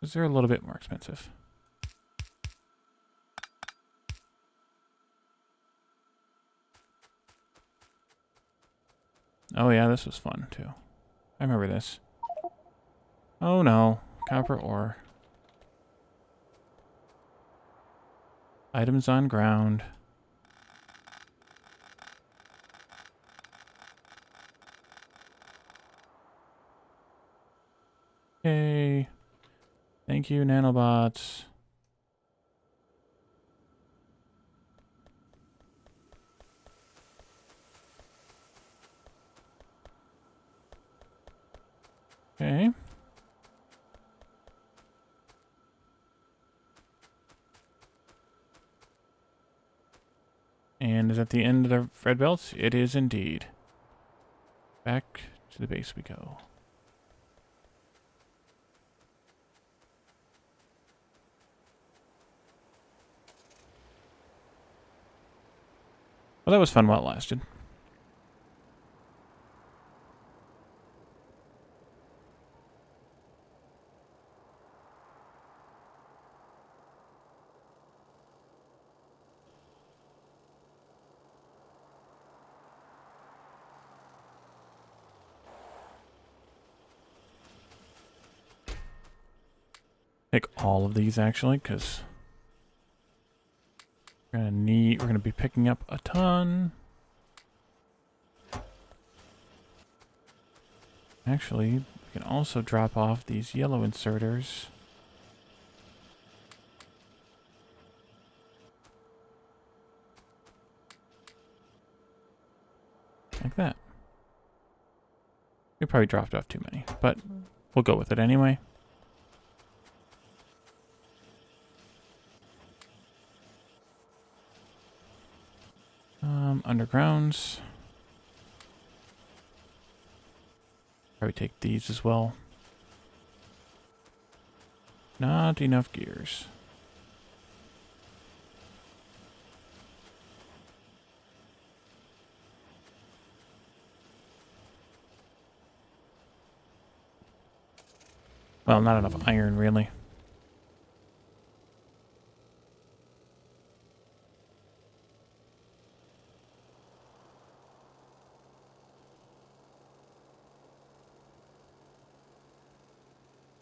Because they're a little bit more expensive. Oh yeah, this was fun too. I remember this. Oh no, copper ore. Items on ground. Okay. Thank you, nanobots. Okay. And is that the end of the red belts? It is indeed. Back to the base we go. Well, that was fun while it lasted. Take all of these actually, because we're gonna be picking up a ton. Actually, we can also drop off these yellow inserters. Like that. We probably dropped off too many, but we'll go with it anyway. Undergrounds. Probably take these as well. Not enough gears. Well, not enough iron, really.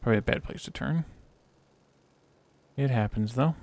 Probably a bad place to turn. It happens, though.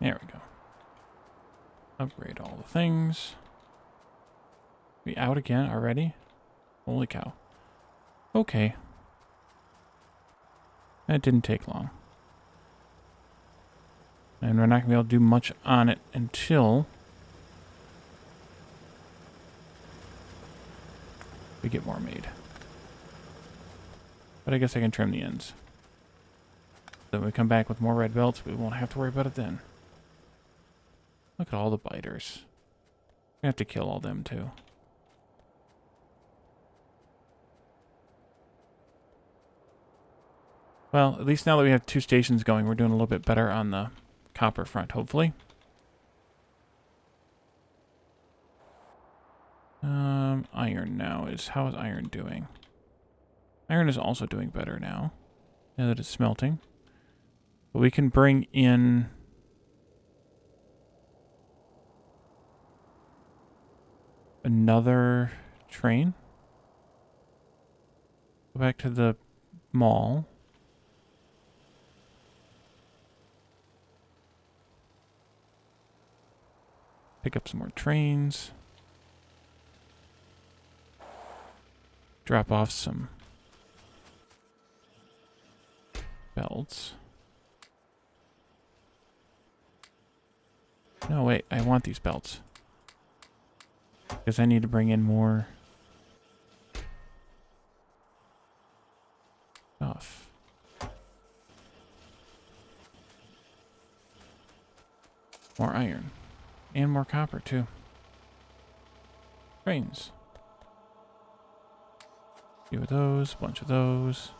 There we go. Upgrade all the things. We out again already? Holy cow. Okay. That didn't take long. And we're not going to be able to do much on it until we get more made. But I guess I can trim the ends. Then when we come back with more red belts, we won't have to worry about it then. Look at all the biters. We have to kill all them too. Well, at least now that we have 2 stations going, we're doing a little bit better on the copper front, hopefully. Iron now is... How is iron doing? Iron is also doing better now that it's smelting. But we can bring in... another train. Go back to the mall. Pick up some more trains. Drop off some belts. No, wait, I want these belts. Because I need to bring in more stuff. More iron. And more copper, too. Trains. A few of those, a bunch of those.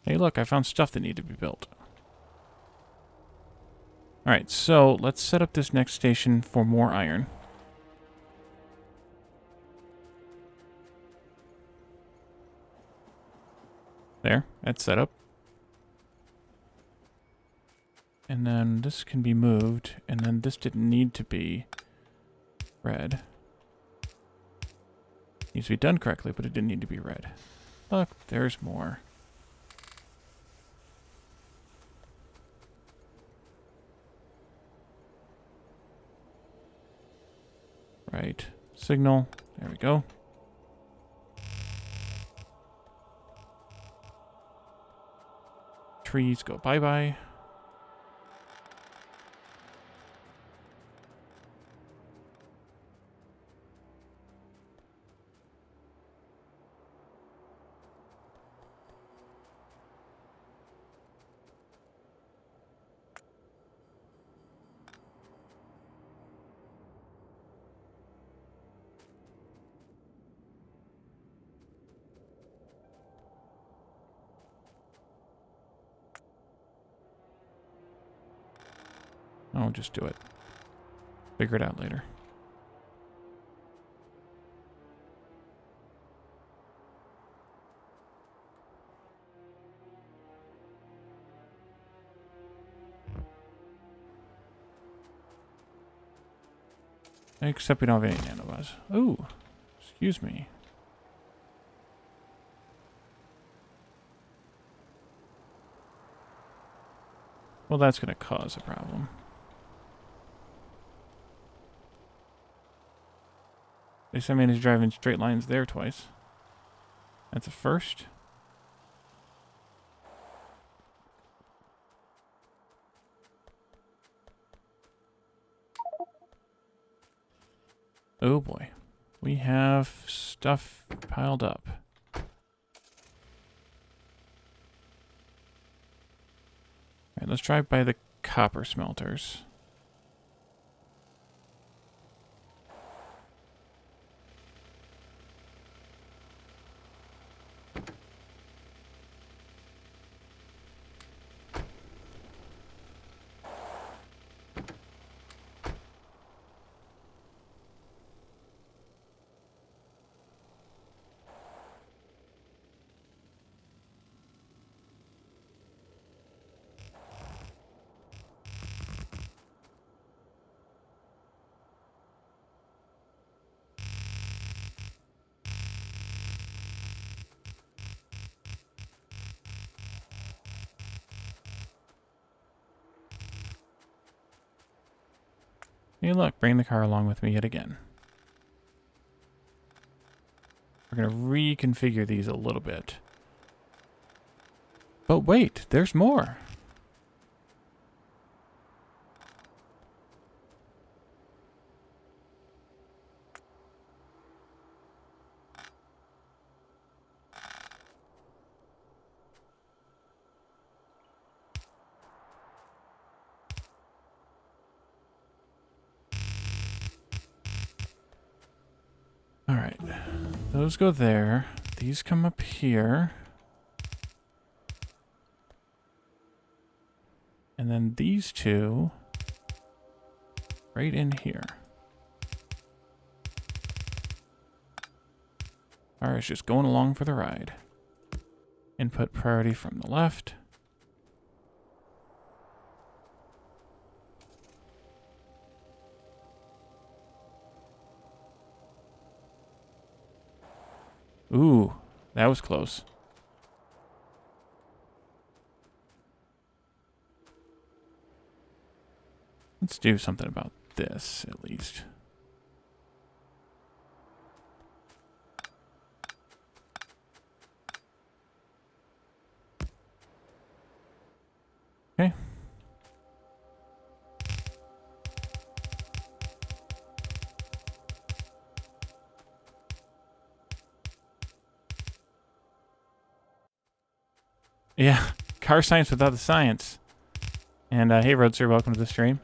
Hey, look, I found stuff that need to be built. Alright, so let's set up this next station for more iron. There, that's set up. And then this can be moved, and then this didn't need to be red. Needs to be done correctly, but it didn't need to be red. Look, there's more. Right. Signal. There we go. Trees go bye-bye. I'll just do it. Figure it out later. Except we don't have any nanobots. Ooh, excuse me. Well, that's going to cause a problem. least I managed to drive in straight lines there twice. That's a first. Oh boy. We have stuff piled up. Alright, let's drive by the copper smelters. Hey look, bring the car along with me yet again. We're going to reconfigure these a little bit. But wait, there's more. Alright, those go there. These come up here. And then these two right in here. Alright, it's just going along for the ride. Input priority from the left. Ooh, that was close. Let's do something about this, at least. Okay. Yeah, car science without the science. And hey, Roadster, welcome to the stream.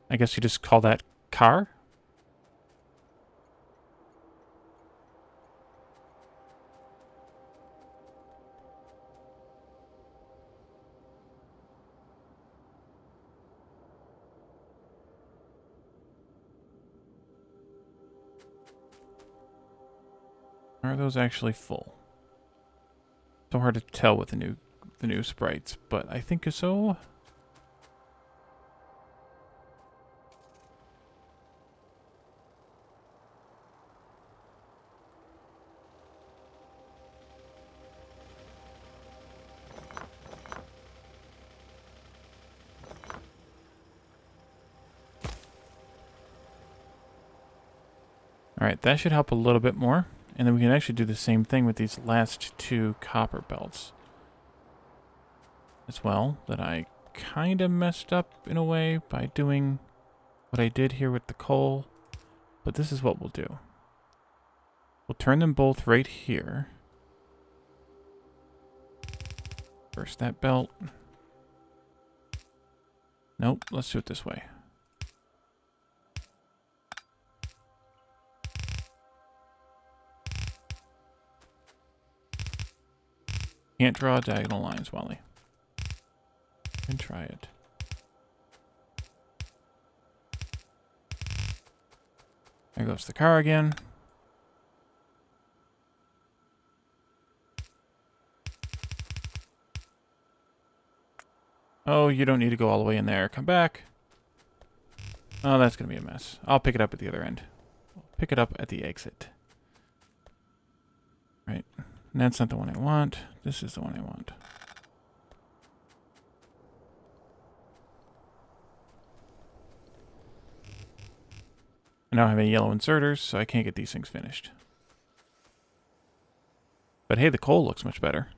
I guess you just call that car? Are those actually full? So hard to tell with the new sprites, but I think so. Alright, that should help a little bit more. And then we can actually do the same thing with these last two copper belts as well, that I kind of messed up in a way by doing what I did here with the coal. But this is what we'll do. We'll turn them both right here. First that belt. Nope, let's do it this way. Can't draw diagonal lines, Wally. You can try it. There goes the car again. Oh, you don't need to go all the way in there. Come back. Oh, that's going to be a mess. I'll pick it up at the other end. Pick it up at the exit. Right. And that's not the one I want. This is the one I want. I don't have any yellow inserters, so I can't get these things finished. But hey, the coal looks much better.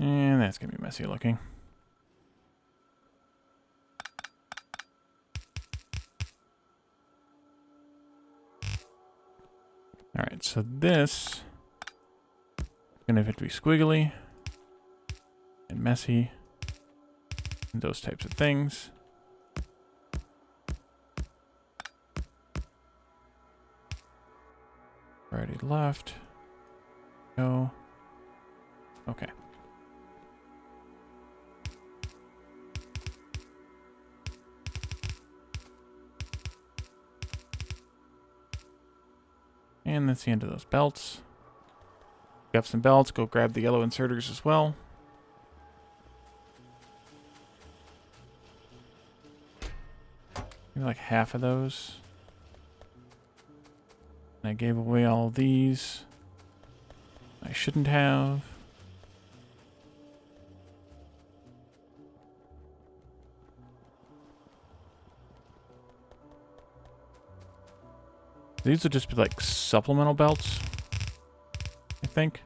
And that's going to be messy looking. Alright, so this is going to have to be squiggly and messy and those types of things. Already left. Go. Okay. And that's the end of those belts. Grab some belts, go grab the yellow inserters as well. Maybe like half of those. And I gave away all these. I shouldn't have. These would just be like supplemental belts, I think.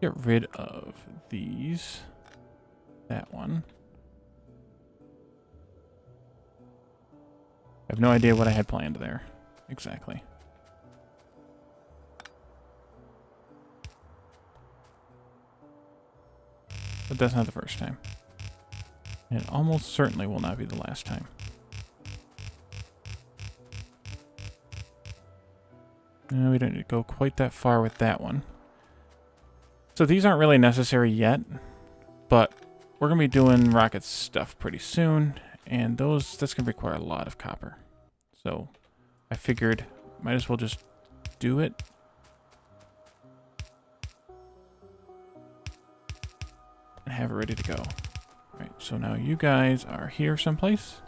Get rid of these. That one. I have no idea what I had planned there. Exactly. But that's not the first time. And it almost certainly will not be the last time. No, we don't need to go quite that far with that one. So these aren't really necessary yet, but we're going to be doing rocket stuff pretty soon, and that's going to require a lot of copper. So I figured might as well just do it. And have it ready to go. Alright, so now you guys are here someplace.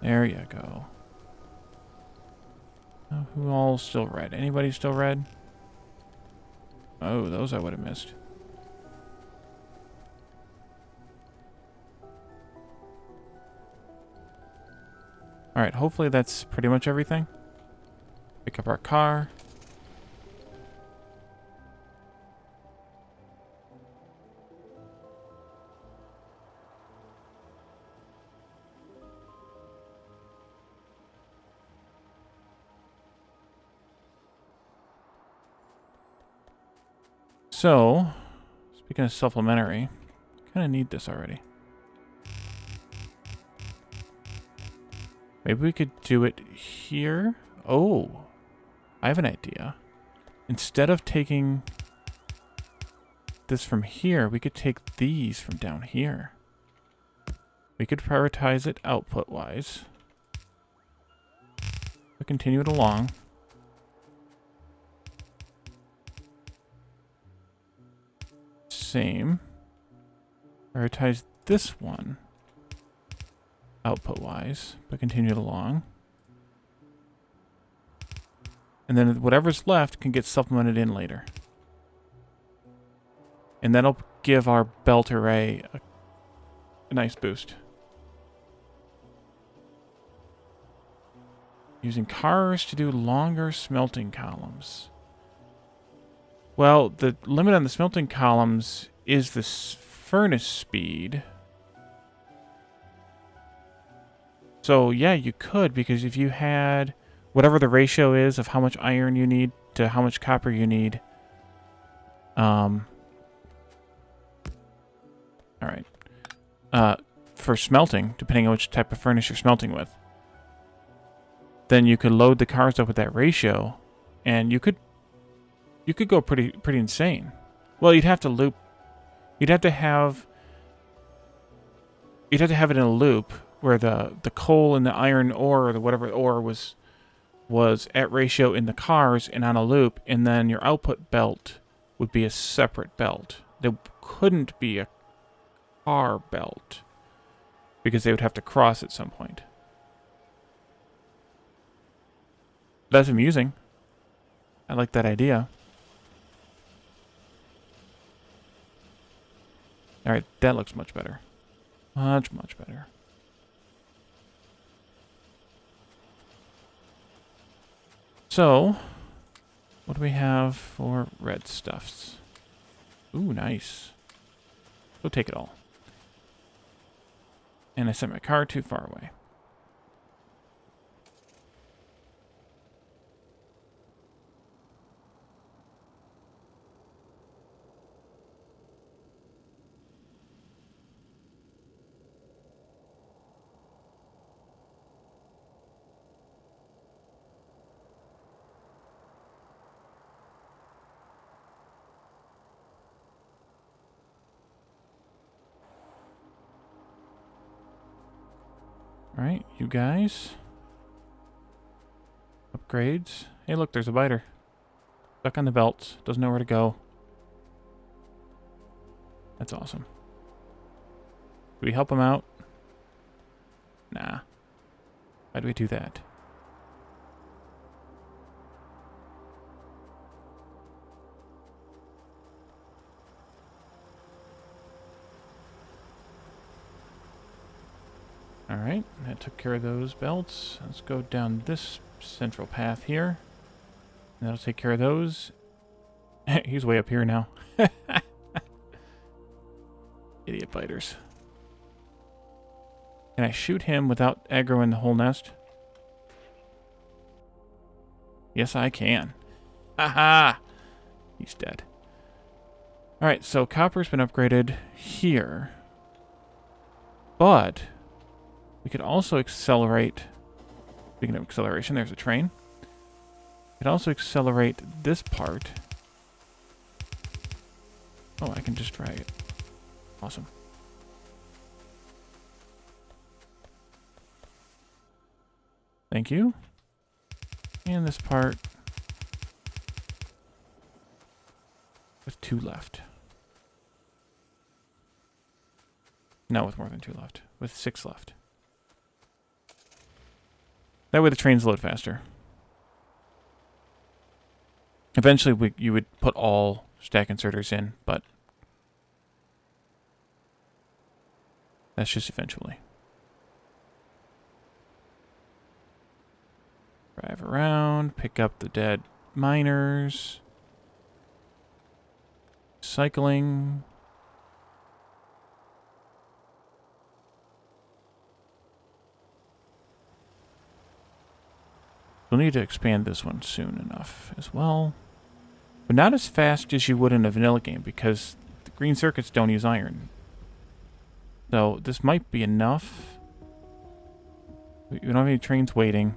There you go. Oh, who all still red? Anybody still red? Oh, those I would have missed. Alright, hopefully that's pretty much everything. Pick up our car. So, speaking of supplementary, kind of need this already. Maybe we could do it here. Oh, I have an idea. Instead of taking this from here, we could take these from down here. We could prioritize it output-wise. We'll continue it along. Same. Prioritize this one output-wise, but continue it along. And then whatever's left can get supplemented in later. And that'll give our belt array a nice boost. Using cars to do longer smelting columns. Well, the limit on the smelting columns is the furnace speed. So, yeah, you could, because if you had whatever the ratio is of how much iron you need to how much copper you need, All right. For smelting, depending on which type of furnace you're smelting with, then you could load the cars up with that ratio, and you could go pretty insane. Well, you'd have to loop. You'd have to have it in a loop where the coal and the iron ore or the whatever ore was at ratio in the cars and on a loop, and then your output belt would be a separate belt. There couldn't be a car belt because they would have to cross at some point. That's amusing. I like that idea. Alright, that looks much better. Much, much better. So, what do we have for red stuffs? Ooh, nice. We'll take it all. And I sent my car too far away. Alright, you guys. Upgrades. Hey, look, there's a biter. Stuck on the belts. Doesn't know where to go. That's awesome. Do we help him out? Nah. Why do we do that? Alright, that took care of those belts. Let's go down this central path here. And that'll take care of those. He's way up here now. Idiot biters. Can I shoot him without aggroing the whole nest? Yes, I can. Haha! He's dead. Alright, so copper's been upgraded here. But we could also accelerate. Speaking of acceleration, there's a train. We could also accelerate this part. Oh, I can just drag it. Awesome. Thank you. And this part with 2 left. No, with more than 2 left. With 6 left. That way the trains load faster. Eventually you would put all stack inserters in, but that's just eventually. Drive around, pick up the dead miners. Cycling. We'll need to expand this one soon enough as well. But not as fast as you would in a vanilla game because the green circuits don't use iron. So this might be enough. We don't have any trains waiting.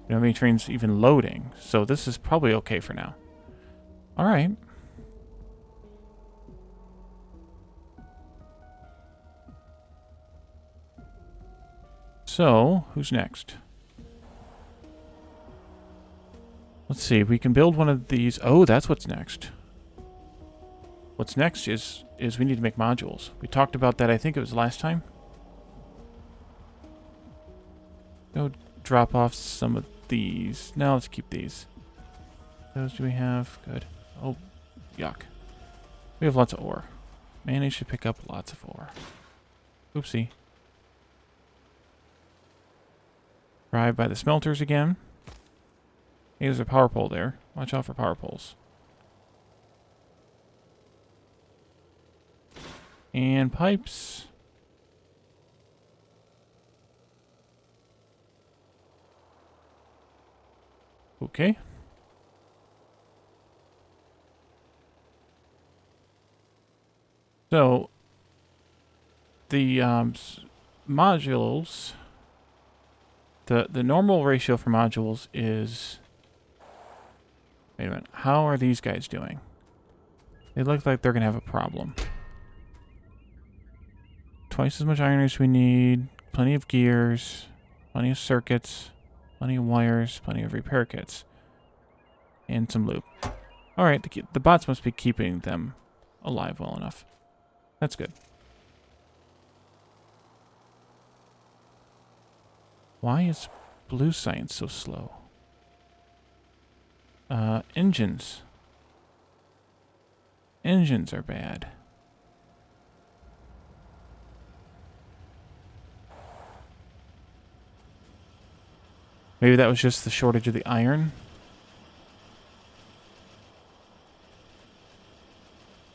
We don't have any trains even loading. So this is probably okay for now. Alright. So, who's next? Let's see, we can build one of these. Oh, that's what's next. What's next is we need to make modules. We talked about that, I think it was last time. Go drop off some of these. Now let's keep these. Those do we have? Good. Oh, yuck. We have lots of ore. Managed to pick up lots of ore. Oopsie. Drive by the smelters again. Hey, there's a power pole there. Watch out for power poles. And pipes. Okay. So, the modules, the normal ratio for modules is... Wait a minute. How are these guys doing? They look like they're going to have a problem. Twice as much iron as we need. Plenty of gears. Plenty of circuits. Plenty of wires. Plenty of repair kits. And some loop. Alright, the bots must be keeping them alive well enough. That's good. Why is blue science so slow? Engines. Engines are bad. Maybe that was just the shortage of the iron.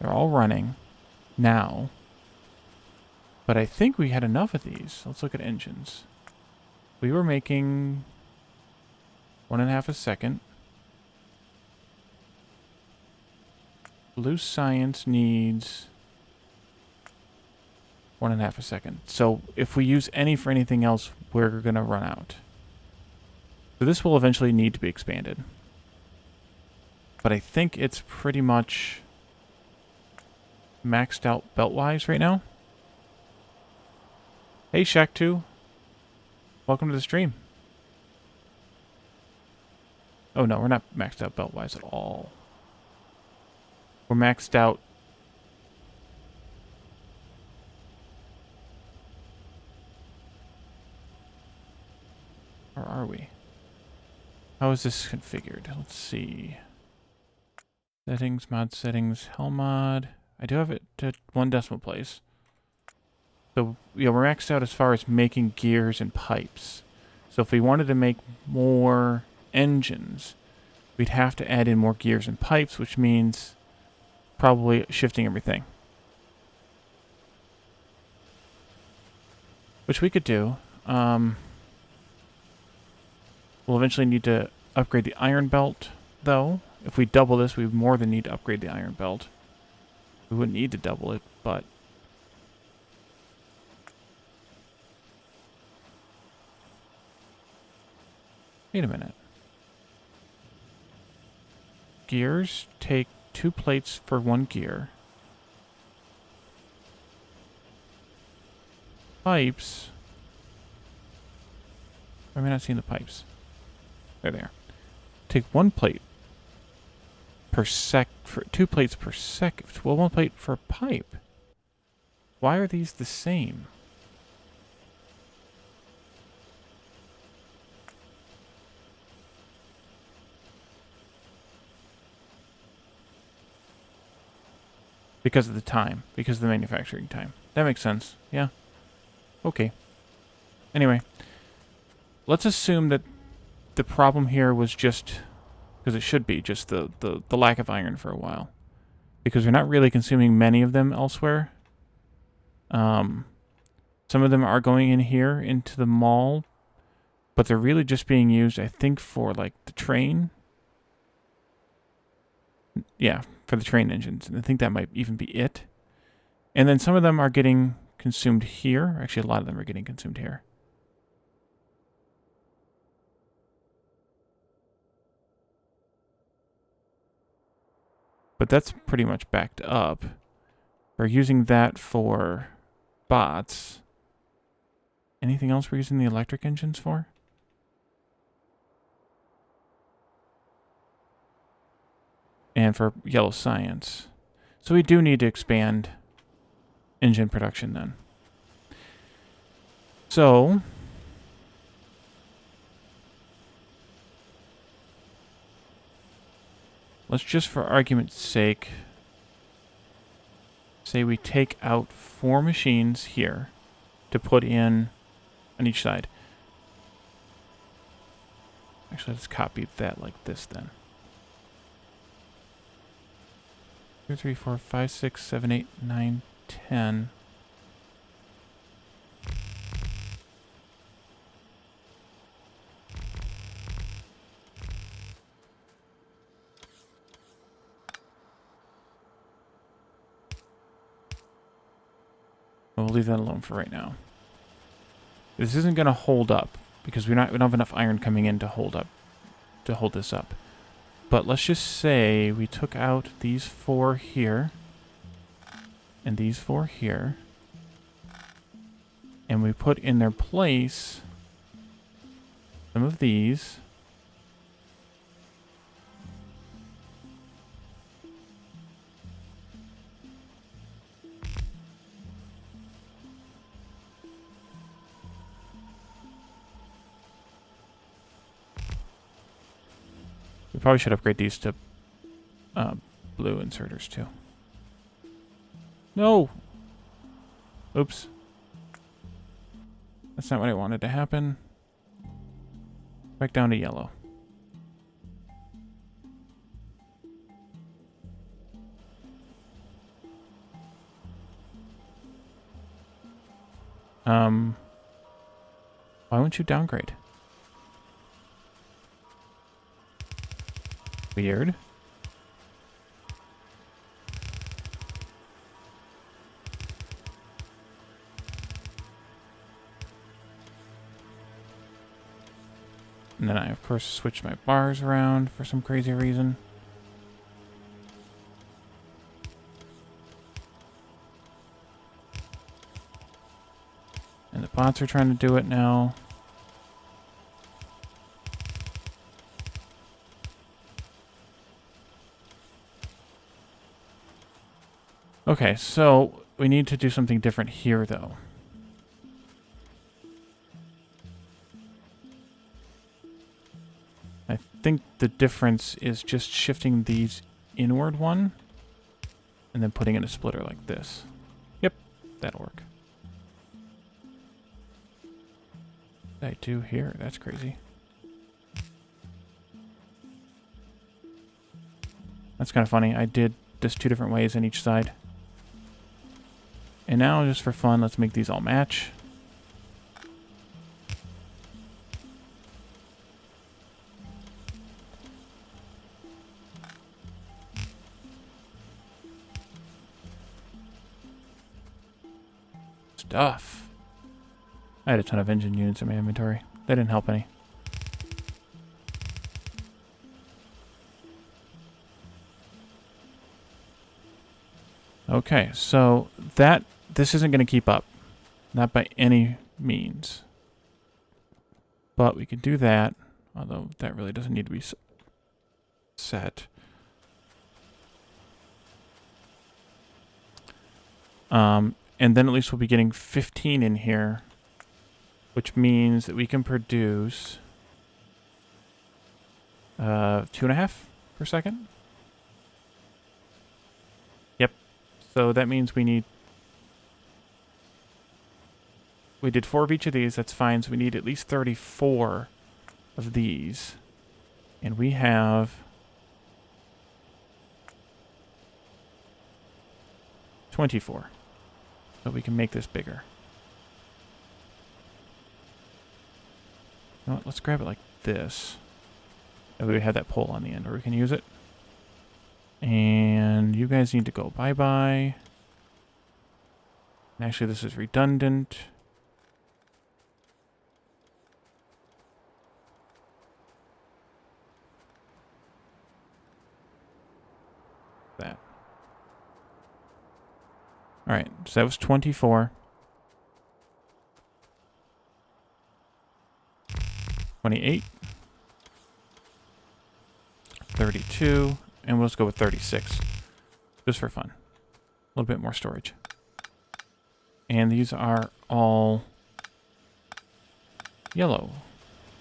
They're all running now. But I think we had enough of these. Let's look at engines. We were making 1.5 a second. Blue science needs 1.5 a second. So if we use any for anything else, we're going to run out. So this will eventually need to be expanded. But I think it's pretty much maxed out belt-wise right now. Hey, Shack2. Welcome to the stream. Oh no, we're not maxed out belt-wise at all. We're maxed out. Or are we? How is this configured? Let's see. Settings, mod settings, hell mod. I do have it to 1 decimal place. So, yeah, we're maxed out as far as making gears and pipes. So if we wanted to make more engines, we'd have to add in more gears and pipes, which means probably shifting everything. Which we could do. We'll eventually need to upgrade the iron belt, though. If we double this, we would more than need to upgrade the iron belt. We wouldn't need to double it, but... Wait a minute. Gears take 2 plates for 1 gear. Pipes... Why am I not seeing the pipes? There they are. Take 1 plate per sec... for 2 plates per second. Well, 1 plate for a pipe. Why are these the same? Because of the time. Because of the manufacturing time. That makes sense. Yeah. Okay. Anyway. Let's assume that the problem here was just... Because it should be just the lack of iron for a while. Because we're not really consuming many of them elsewhere. Some of them are going in here into the mall. But they're really just being used, I think, for like the train. Yeah, for the train engines. And I think that might even be it. And then some of them are getting consumed here. Actually, a lot of them are getting consumed here. But that's pretty much backed up. We're using that for bots. Anything else we're using the electric engines for? And for yellow science. So we do need to expand engine production then. So... let's just, for argument's sake, say we take out 4 machines here to put in on each side. Actually, let's copy that like this then. 2, 3, 4, 5, 6, 7, 8, 9, 10. We'll leave that alone for right now. This isn't going to hold up because we don't have enough iron coming in to hold this up. But let's just say we took out these 4 here and these 4 here, and we put in their place some of these. We probably should upgrade these to blue inserters too. No! Oops. That's not what I wanted to happen. Back down to yellow. Why won't you downgrade? Weird. And then I, of course, switched my bars around for some crazy reason. And the bots are trying to do it now. Okay, so we need to do something different here, though. I think the difference is just shifting these inward one and then putting in a splitter like this. Yep, that'll work. What did I do here? That's crazy. That's kind of funny. I did this 2 different ways on each side. And now, just for fun, let's make these all match. Stuff. I had a ton of engine units in my inventory. That didn't help any. Okay, so this isn't going to keep up. Not by any means. But we could do that, although that really doesn't need to be set. And then at least we'll be getting 15 in here, which means that we can produce 2.5 per second. Yep. So that means we did 4 of each of these. That's fine. So we need at least 34 of these. And we have 24. So we can make this bigger. You know what? Let's grab it like this. That way we have that pole on the end where we can use it. And you guys need to go bye-bye. Actually, this is redundant. That. Alright, so that was 24. 28. 32. And we'll just go with 36. Just for fun. A little bit more storage. And these are all yellow.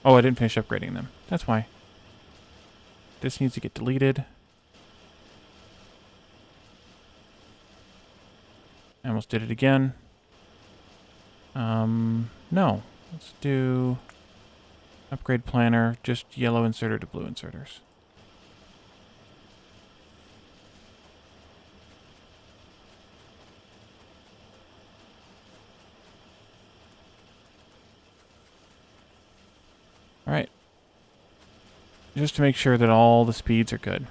Oh, I didn't finish upgrading them. That's why. This needs to get deleted. I almost did it again. No. Let's do upgrade planner, just yellow inserter to blue inserters. Alright. Just to make sure that all the speeds are good.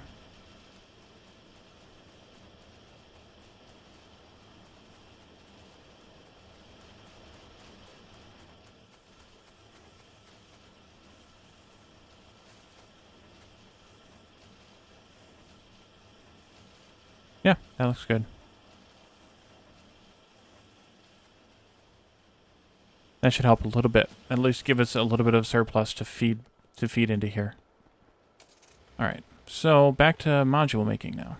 Yeah, that looks good. That should help a little bit. At least give us a little bit of surplus to feed into here. All right. So back to module making now.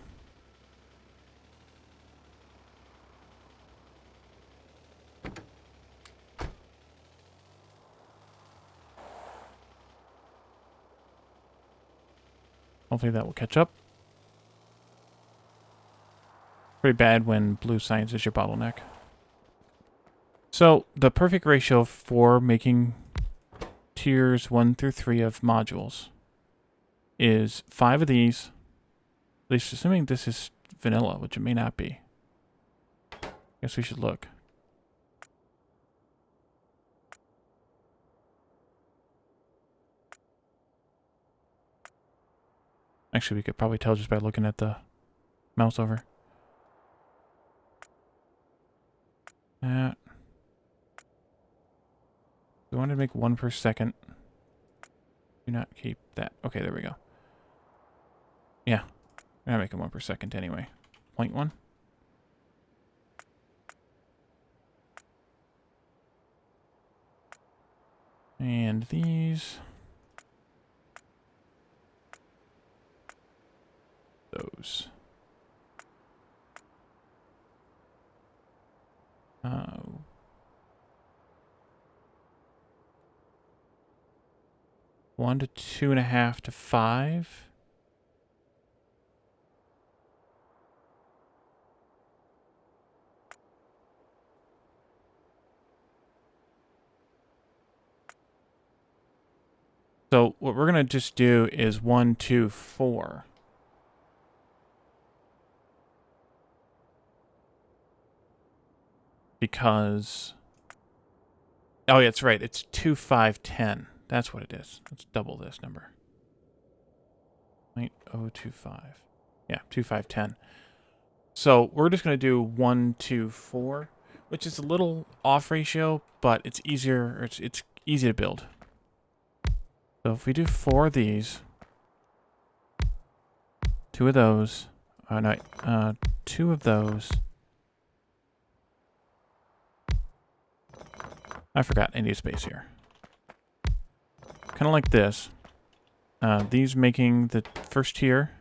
Hopefully that will catch up. Pretty bad when blue science is your bottleneck. So the perfect ratio for making tiers 1 through 3 of modules is 5 of these, at least assuming this is vanilla, which it may not be. Guess we should look. Actually, we could probably tell just by looking at the mouse over. That. We wanted to make 1 per second. Do not keep that. Okay, there we go. Yeah. We're not making 1 per second anyway. 0.1. And these. Those. 1 to 2.5 to 5. So what we're gonna just do is 1, 2, 4. Because, oh yeah, that's right. It's 2, 5, 10. That's what it is. Let's double this number. 0.025. Yeah, 2, 5, 10. So we're just going to do 1, 2, 4, which is a little off ratio, but it's easier. It's easy to build. So if we do 4 of these, 2 of those, no, 2 of those. I forgot I need space here. Kind of like this. These making the first tier,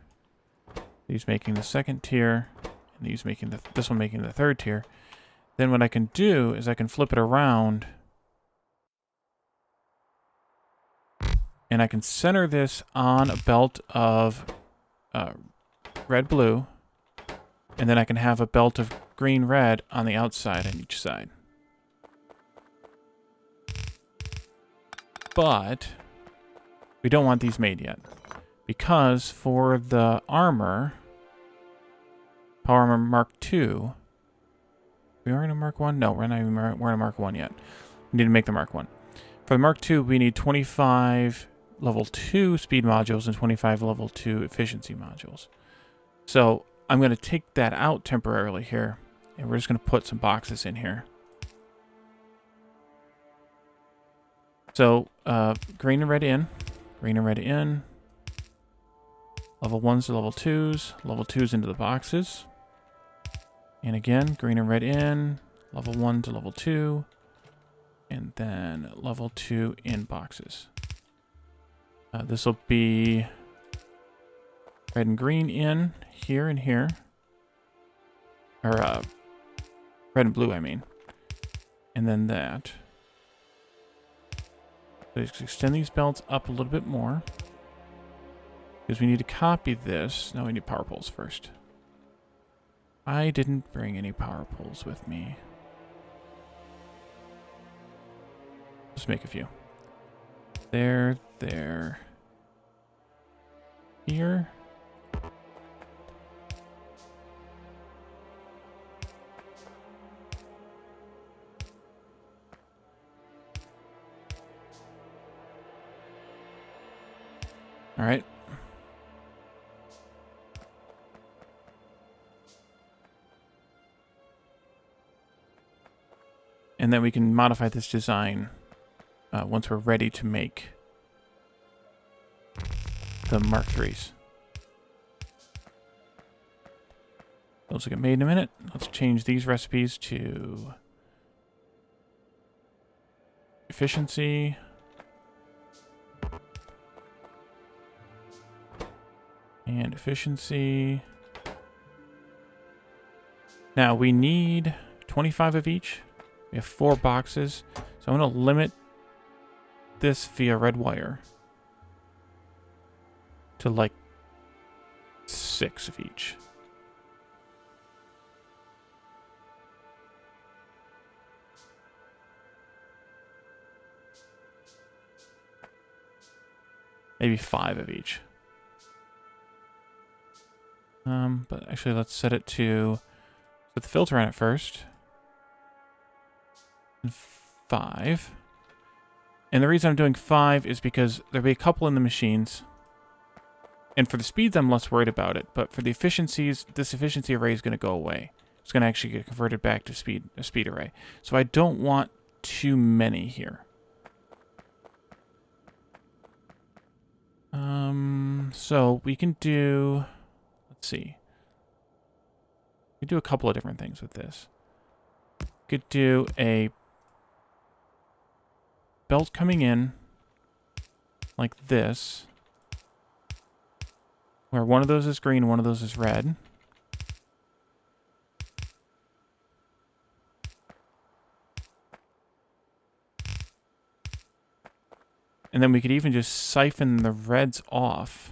these making the second tier, and these making this one making the third tier. Then what I can do is I can flip it around, and I can center this on a belt of red-blue, and then I can have a belt of green-red on the outside on each side. But we don't want these made yet, because for the armor, Power Armor Mark II, we are in a Mark 1? No, we're not even we're in a Mark 1 yet. We need to make the Mark 1. For the Mark II, we need 25 level 2 speed modules and 25 level 2 efficiency modules. So I'm going to take that out temporarily here, and we're just going to put some boxes in here. So green and red in, green and red in, level 1s to level 2s, level 2s into the boxes. And again, green and red in, level 1 to level 2, and then level 2 in boxes. This will be red and green in here and here. Or red and blue, I mean. And then that. So let's extend these belts up a little bit more, because we need to copy this. Now we need power poles first. I didn't bring any power poles with me. Let's make a few. There, there. Here. All right. And then we can modify this design once we're ready to make the Mark IIIs. Those will get made in a minute. Let's change these recipes to efficiency. And efficiency. Now we need 25 of each. We have 4 boxes. So I'm going to limit this via red wire to like 6 of each. Maybe 5 of each. But actually let's set it to put the filter on it first. And 5. And the reason I'm doing 5 is because there'll be a couple in the machines. And for the speeds, I'm less worried about it. But for the efficiencies, this efficiency array is going to go away. It's going to actually get converted back to a speed array. So I don't want too many here. So we can do... Let's see. We do a couple of different things with this. We could do a belt coming in like this, where one of those is green, one of those is red. And then we could even just siphon the reds off.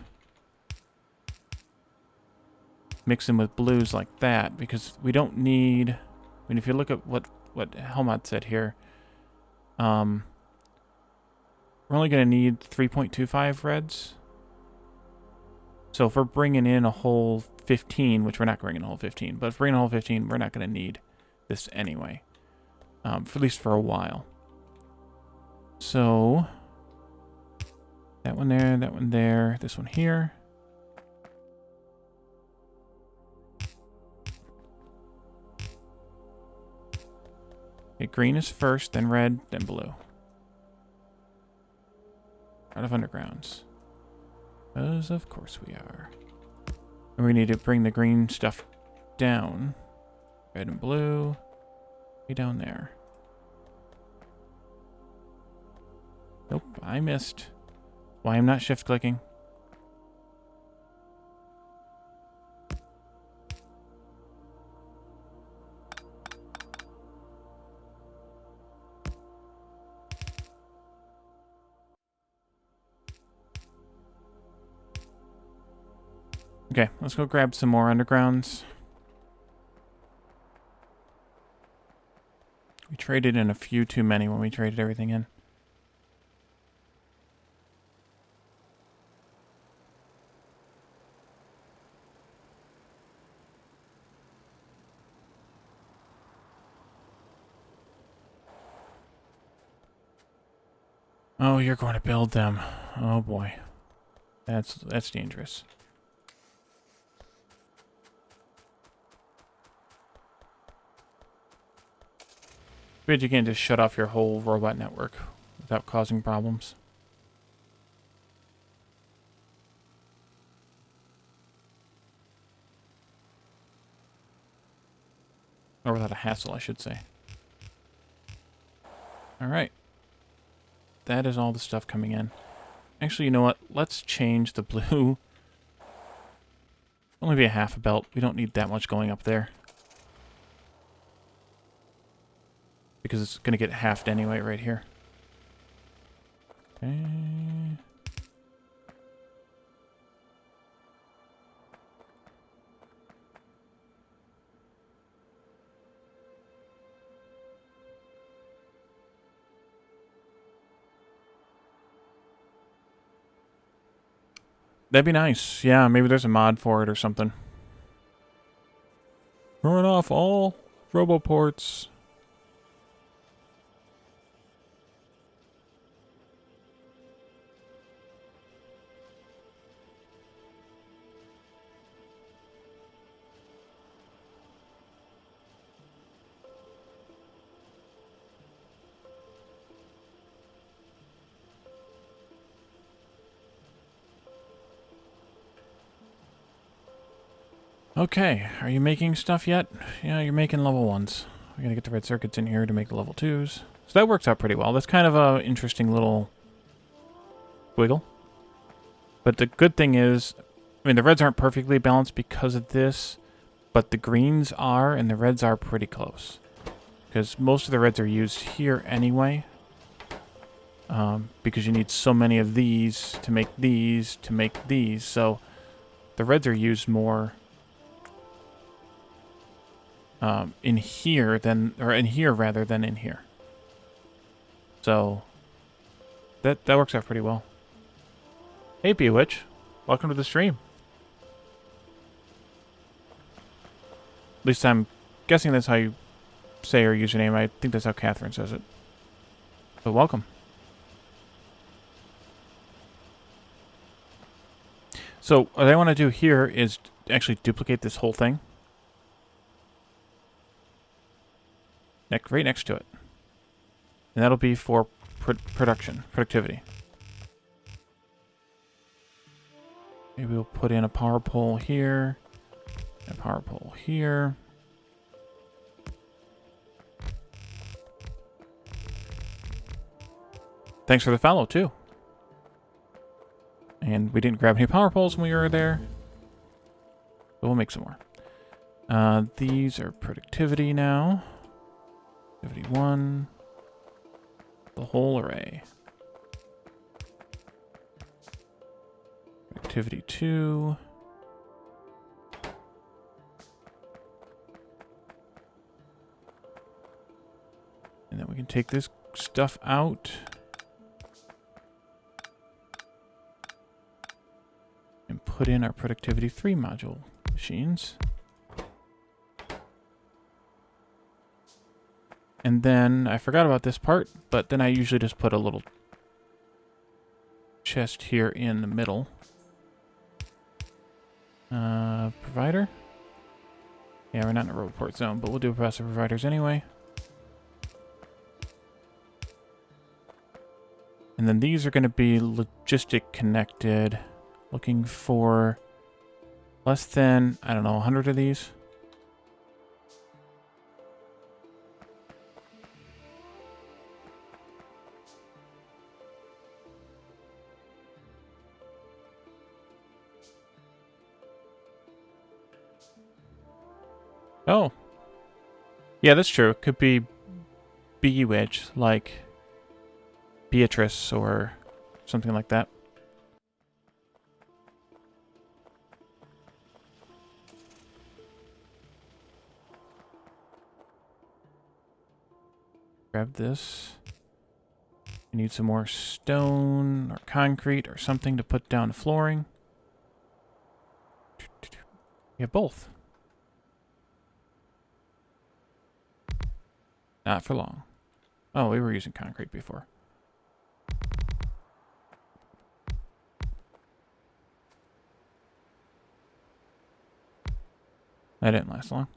Mix them with blues like that, because we don't need... I mean, if you look at what Helmut said here, we're only going to need 3.25 reds. So if we're bringing in a whole 15, which we're not bringing a whole 15, but if we're bringing a whole 15, we're not going to need this anyway. For at least for a while. So... that one there, this one here. Okay, green is first, then red, then blue. Out of undergrounds. Because of course we are. And we need to bring the green stuff down. Red and blue. Way down there. Nope, I missed. Why I'm not shift clicking. Okay, let's go grab some more undergrounds. We traded in a few too many when we traded everything in. Oh, you're going to build them. Oh boy. That's dangerous. But you can't just shut off your whole robot network without causing problems. Or without a hassle, I should say. Alright. That is all the stuff coming in. Actually, you know what? Let's change the blue. Only be a half a belt. We don't need that much going up there. Because it's going to get halved anyway right here. Okay. That'd be nice. Yeah, maybe there's a mod for it or something. Turn off all roboports. Okay, are you making stuff yet? Yeah, you're making level 1s. We're gonna get the red circuits in here to make the level 2s. So that works out pretty well. That's kind of a interesting little wiggle. But the good thing is, I mean, the reds aren't perfectly balanced because of this, but the greens are, and the reds are pretty close. Because most of the reds are used here anyway. Because you need so many of these to make these to make these. So the reds are used more in here than, or in here rather than in here. So that works out pretty well. Hey, Bewitch. Welcome to the stream. At least I'm guessing that's how you say her username. I think that's how Catherine says it. So welcome. So what I want to do here is actually duplicate this whole thing. Right next to it. And that'll be for productivity. Maybe we'll put in a power pole here, a power pole here. Thanks for the follow, too. And we didn't grab any power poles when we were there. So we'll make some more. These are productivity now. Productivity 1. The whole array. Productivity 2. And then we can take this stuff out. And put in our productivity 3 module machines. And then, I forgot about this part, but then I usually just put a little chest here in the middle. Provider? Yeah, we're not in a roboport zone, but we'll do passive providers anyway. And then these are going to be logistic connected. Looking for less than, I don't know, 100 of these. Oh. Yeah, that's true. It could be Bewitch, like Beatrice or something like that. Grab this. We need some more stone or concrete or something to put down the flooring. We have both. Not for long. Oh, we were using concrete before. That didn't last long.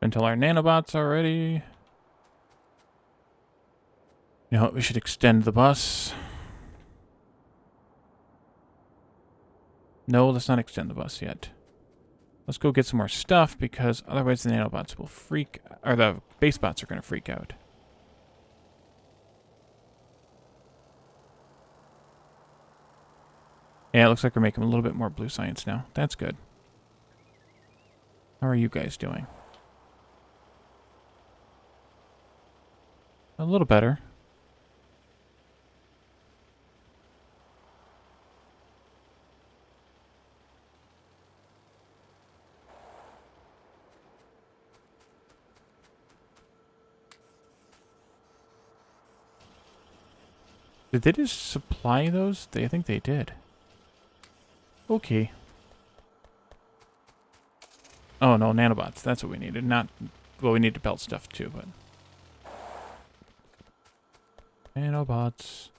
Until our nanobots are ready. You know what, we should extend the bus. No, let's not extend the bus yet. Let's go get some more stuff, because otherwise the nanobots will freak, or the base bots are going to freak out. Yeah, it looks like we're making a little bit more blue science now. That's good. How are you guys doing? A little better. Did they just supply those? I think they did. Okay. Oh no, nanobots. That's what we needed. Not, well, we need to belt stuff too, but Nanobots.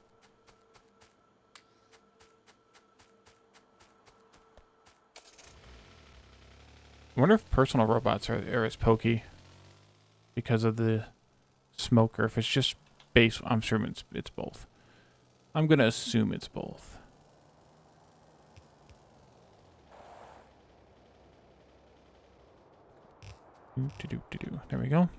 I wonder if personal robots are as pokey because of the smoke, or if it's just base. I'm sure it's both. I'm gonna assume it's both. There we go.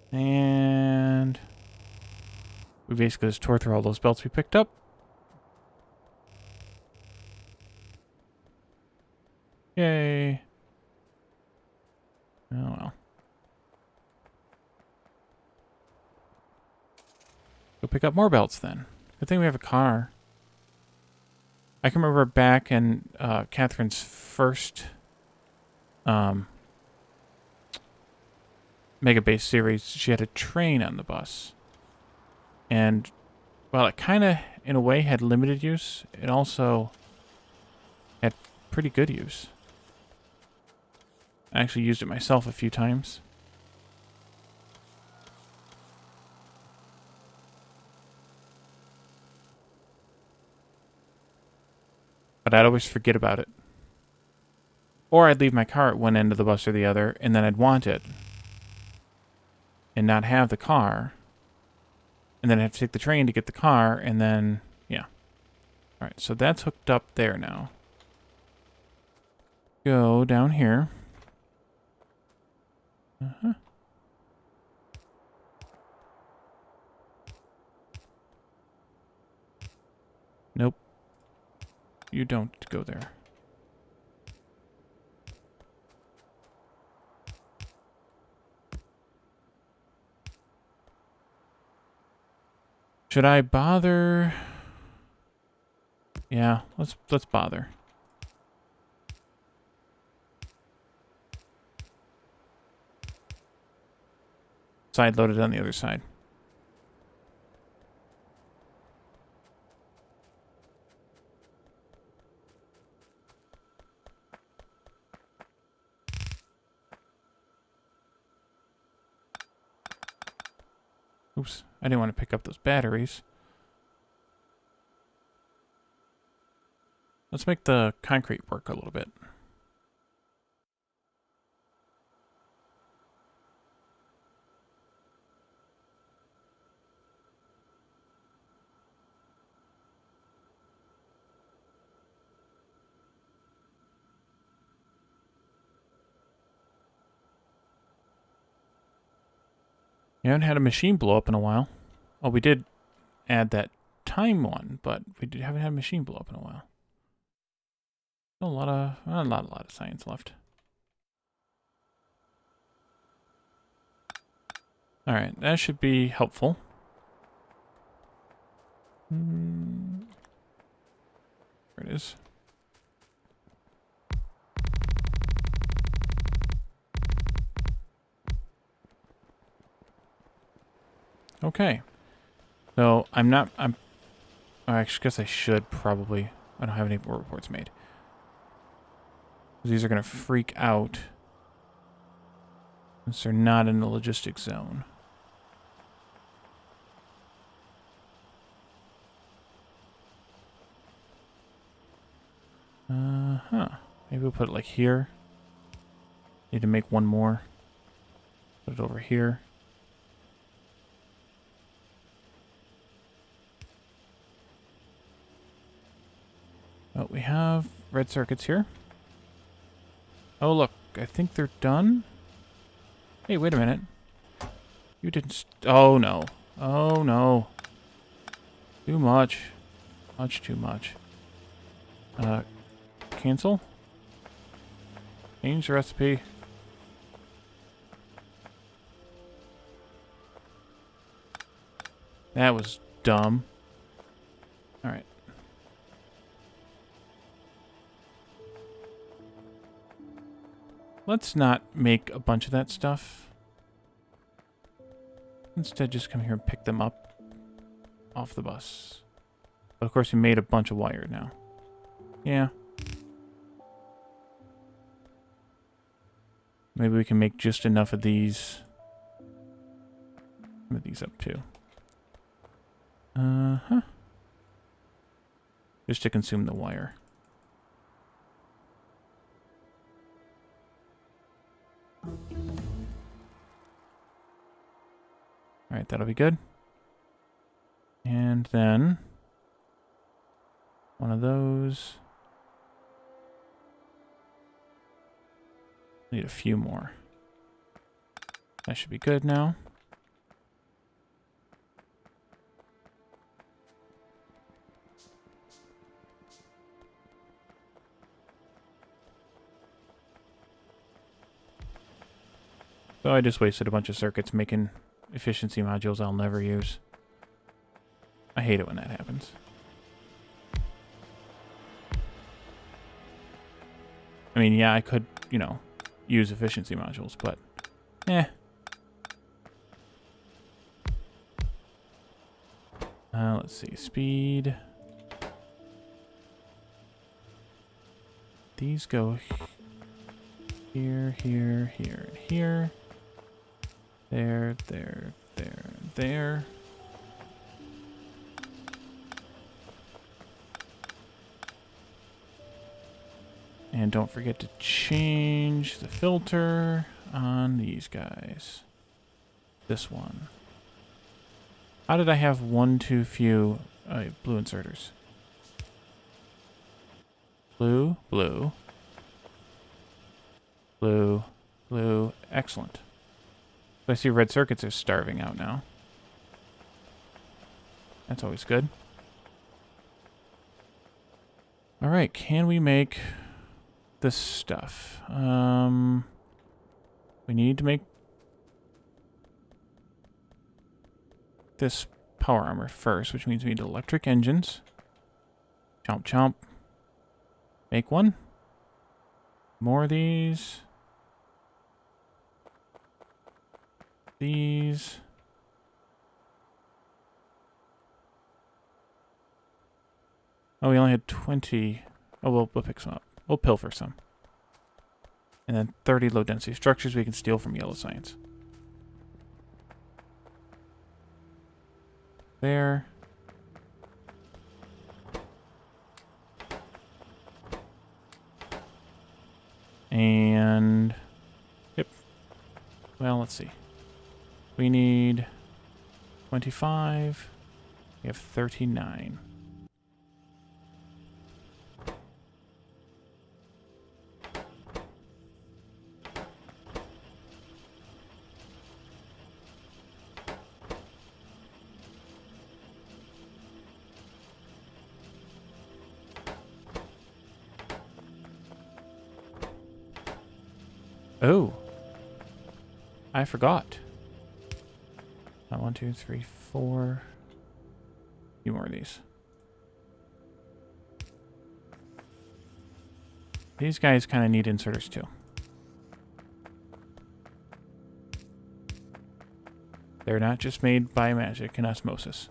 And we basically just tore through all those belts we picked up. Yay. Oh well. Go pick up more belts then. Good thing we have a car. I can remember back in Catherine's first Mega Base series, she had a train on the bus. And while it kind of, in a way, had limited use, it also had pretty good use. I actually used it myself a few times. But I'd always forget about it. Or I'd leave my car at one end of the bus or the other, and then I'd want it. And not have the car. And then I'd have to take the train to get the car, and then, yeah. Alright, so that's hooked up there now. Go down here. Uh-huh. Nope. You don't go there. Should I bother? Yeah, let's bother. Side loaded on the other side. Oops, I didn't want to pick up those batteries. Let's make the concrete work a little bit. We haven't had a machine blow up in a while. Oh, we did add that time one, but we haven't had a machine blow up in a while. Still a lot of science left. All right, that should be helpful. There it is. Okay. So I actually guess I should probably. I don't have any more reports made. These are going to freak out since they're not in the logistics zone. Maybe we'll put it like here. Need to make one more. Put it over here. Oh, we have red circuits here. Oh, look. I think they're done. Hey, wait a minute. You didn't... Oh, no. Oh, no. Too much. Much too much. Cancel. Change the recipe. That was dumb. Alright. Let's not make a bunch of that stuff. Instead, just come here and pick them up off the bus. But of course, we made a bunch of wire now. Yeah. Maybe we can make just enough of these. Move these up too. Uh-huh. Just to consume the wire. Alright, that'll be good. And then one of those. Need a few more. That should be good now. So I just wasted a bunch of circuits making efficiency modules I'll never use. I hate it when that happens. I mean, yeah, I could, you know, use efficiency modules, but let's see, speed. These go here, here, here, and here. There, there, there, and there. And don't forget to change the filter on these guys. This one. How did I have one too few blue inserters? Blue, blue, blue, blue. Excellent. So I see red circuits are starving out now. That's always good. All right, can we make this stuff? We need to make this power armor first, which means we need electric engines. Chomp, chomp. Make one. More of these. These. Oh, we only had 20. Oh, we'll pick some up. We'll pilfer some. And then 30 low-density structures we can steal from Yellow Science. There. And... Yep. Well, let's see. We need 25. We have 39. Oh. I forgot. 1, 2, 3, 4. A few more of these. These guys kind of need inserters too. They're not just made by magic and osmosis.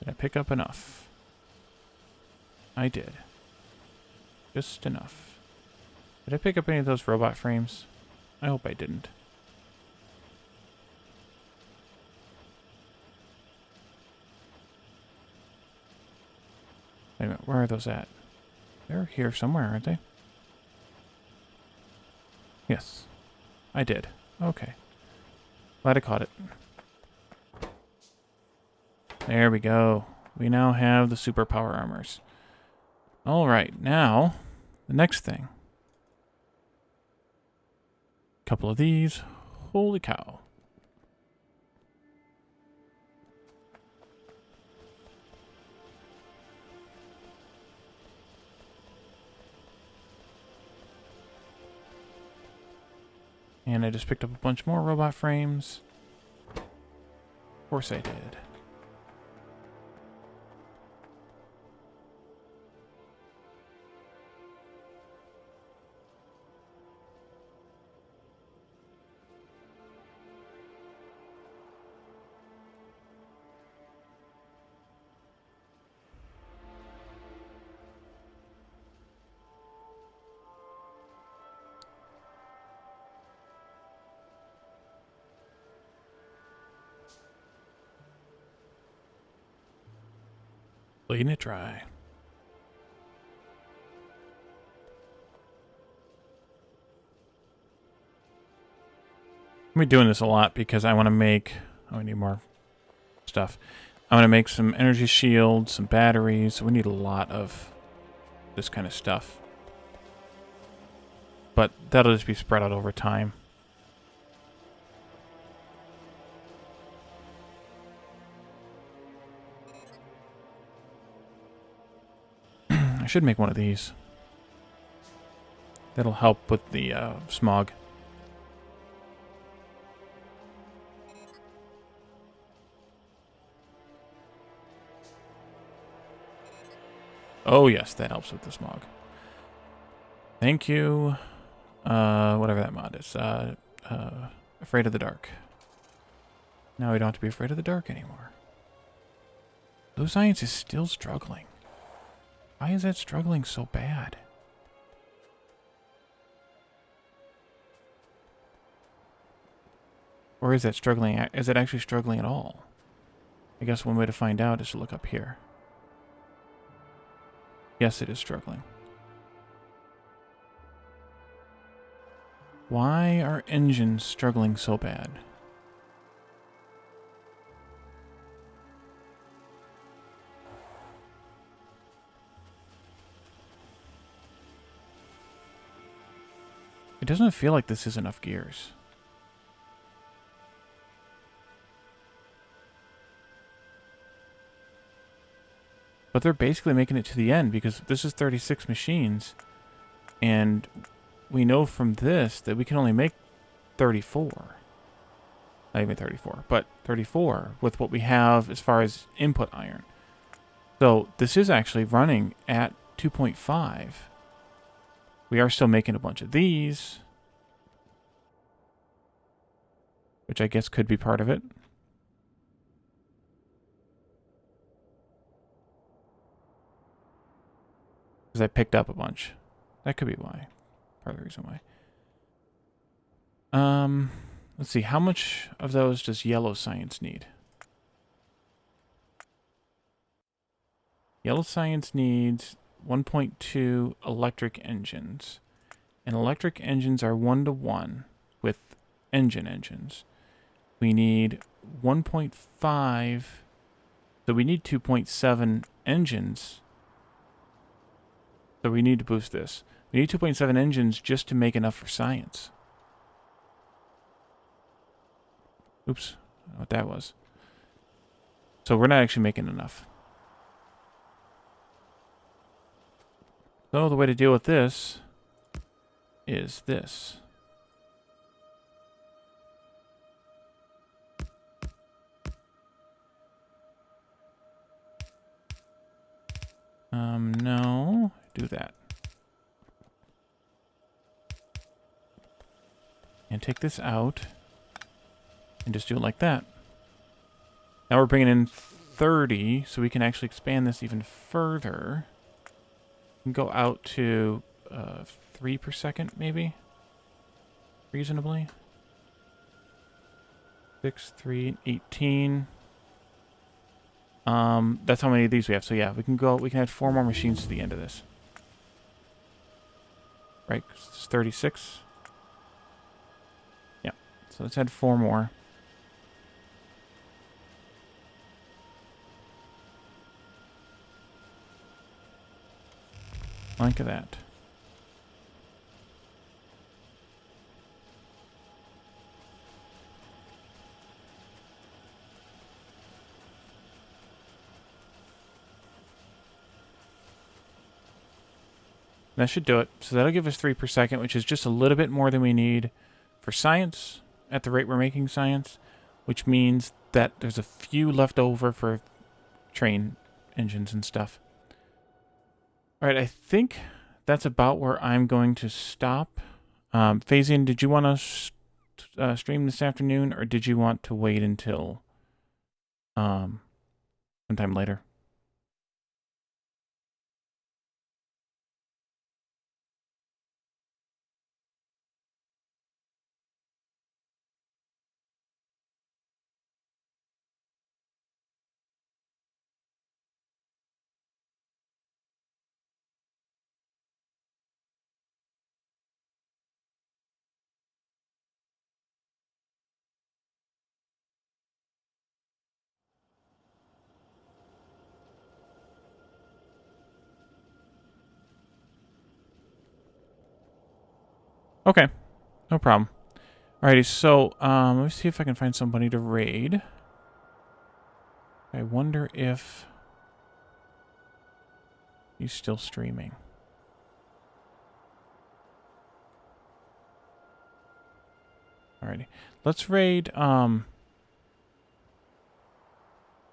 Did I pick up enough? I did. Just enough. Did I pick up any of those robot frames? I hope I didn't. Wait a minute, where are those at? They're here somewhere, aren't they? Yes. I did. Okay. Glad I caught it. There we go. We now have the superpower armors. Alright, now, the next thing. Couple of these. Holy cow. And I just picked up a bunch more robot frames. Of course I did. Bleeding it dry. I'm doing this a lot because I want to make... Oh, I need more stuff. I want to make some energy shields, some batteries. So we need a lot of this kind of stuff. But that'll just be spread out over time. I should make one of these. That'll help with the smog. Oh yes, that helps with the smog. Thank you. Whatever that mod is. Afraid of the dark. Now we don't have to be afraid of the dark anymore. Blue Science is still struggling. Why is that struggling so bad? Or is that struggling? Is it actually struggling at all? I guess one way to find out is to look up here. Yes, it is struggling. Why are engines struggling so bad? It doesn't feel like this is enough gears. But they're basically making it to the end because this is 36 machines. And we know from this that we can only make 34. Not even 34, but 34 with what we have as far as input iron. So this is actually running at 2.5. We are still making a bunch of these, which I guess could be part of it. Because I picked up a bunch. That could be why. Part of the reason why. Let's see. How much of those does Yellow Science need? Yellow Science needs 1.2 electric engines. And electric engines are 1-to-1 with engines. We need 1.5. So we need 2.7 engines. So we need to boost this. We need 2.7 engines just to make enough for science. Oops. I don't know what that was. So we're not actually making enough. So the way to deal with this is this. No. Do that. And take this out. And just do it like that. Now we're bringing in 30, so we can actually expand this even further. We can go out to 3 per second, maybe? Reasonably. 6, 3, 18. That's how many of these we have. So yeah, we can add 4 more machines to the end of this. Right, 'cause it's 36. Yeah, so let's add 4 more. Like that. That should do it. So that'll give us 3 per second, which is just a little bit more than we need for science at the rate we're making science, which means that there's a few left over for train engines and stuff. All right, I think that's about where I'm going to stop. Phasian, did you want to stream this afternoon, or did you want to wait until sometime later? Okay, no problem. Alrighty, so let me see if I can find somebody to raid. I wonder if he's still streaming. Alrighty, let's raid someone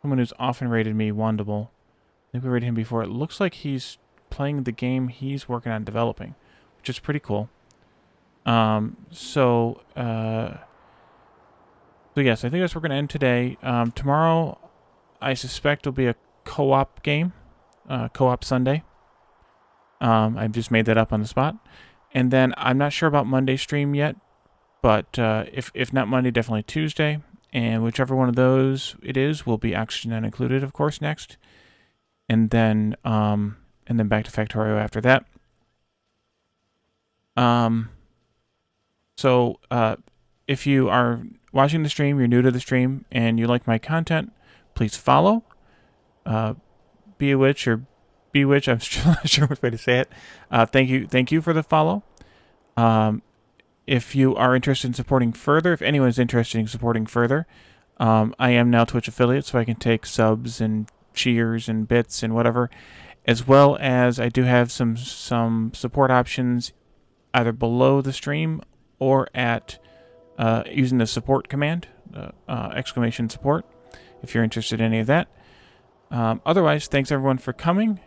who's often raided me, Wandable. I think we raided him before. It looks like he's playing the game he's working on developing, which is pretty cool. So yes, I think that's where we're going to end today. Tomorrow, I suspect will be a co-op game, co-op Sunday. I've just made that up on the spot. And then I'm not sure about Monday stream yet, but if not Monday, definitely Tuesday. And whichever one of those it is will be Oxygen Not Included, of course, next. And then back to Factorio after that. So if you are watching the stream, you're new to the stream, and you like my content, please follow. Be a witch or Bewitch, I'm not sure which way to say it. Thank you for the follow. If you are interested in supporting further, if anyone's interested in supporting further, I am now Twitch affiliate, so I can take subs and cheers and bits and whatever, as well as I do have some support options either below the stream or at using the support command, exclamation support, if you're interested in any of that. Otherwise, thanks everyone for coming,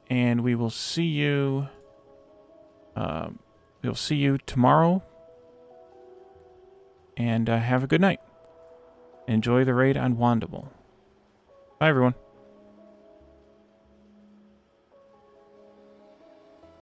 and we will see you. We'll see you tomorrow. And have a good night. Enjoy the raid on Wandable. Bye, everyone.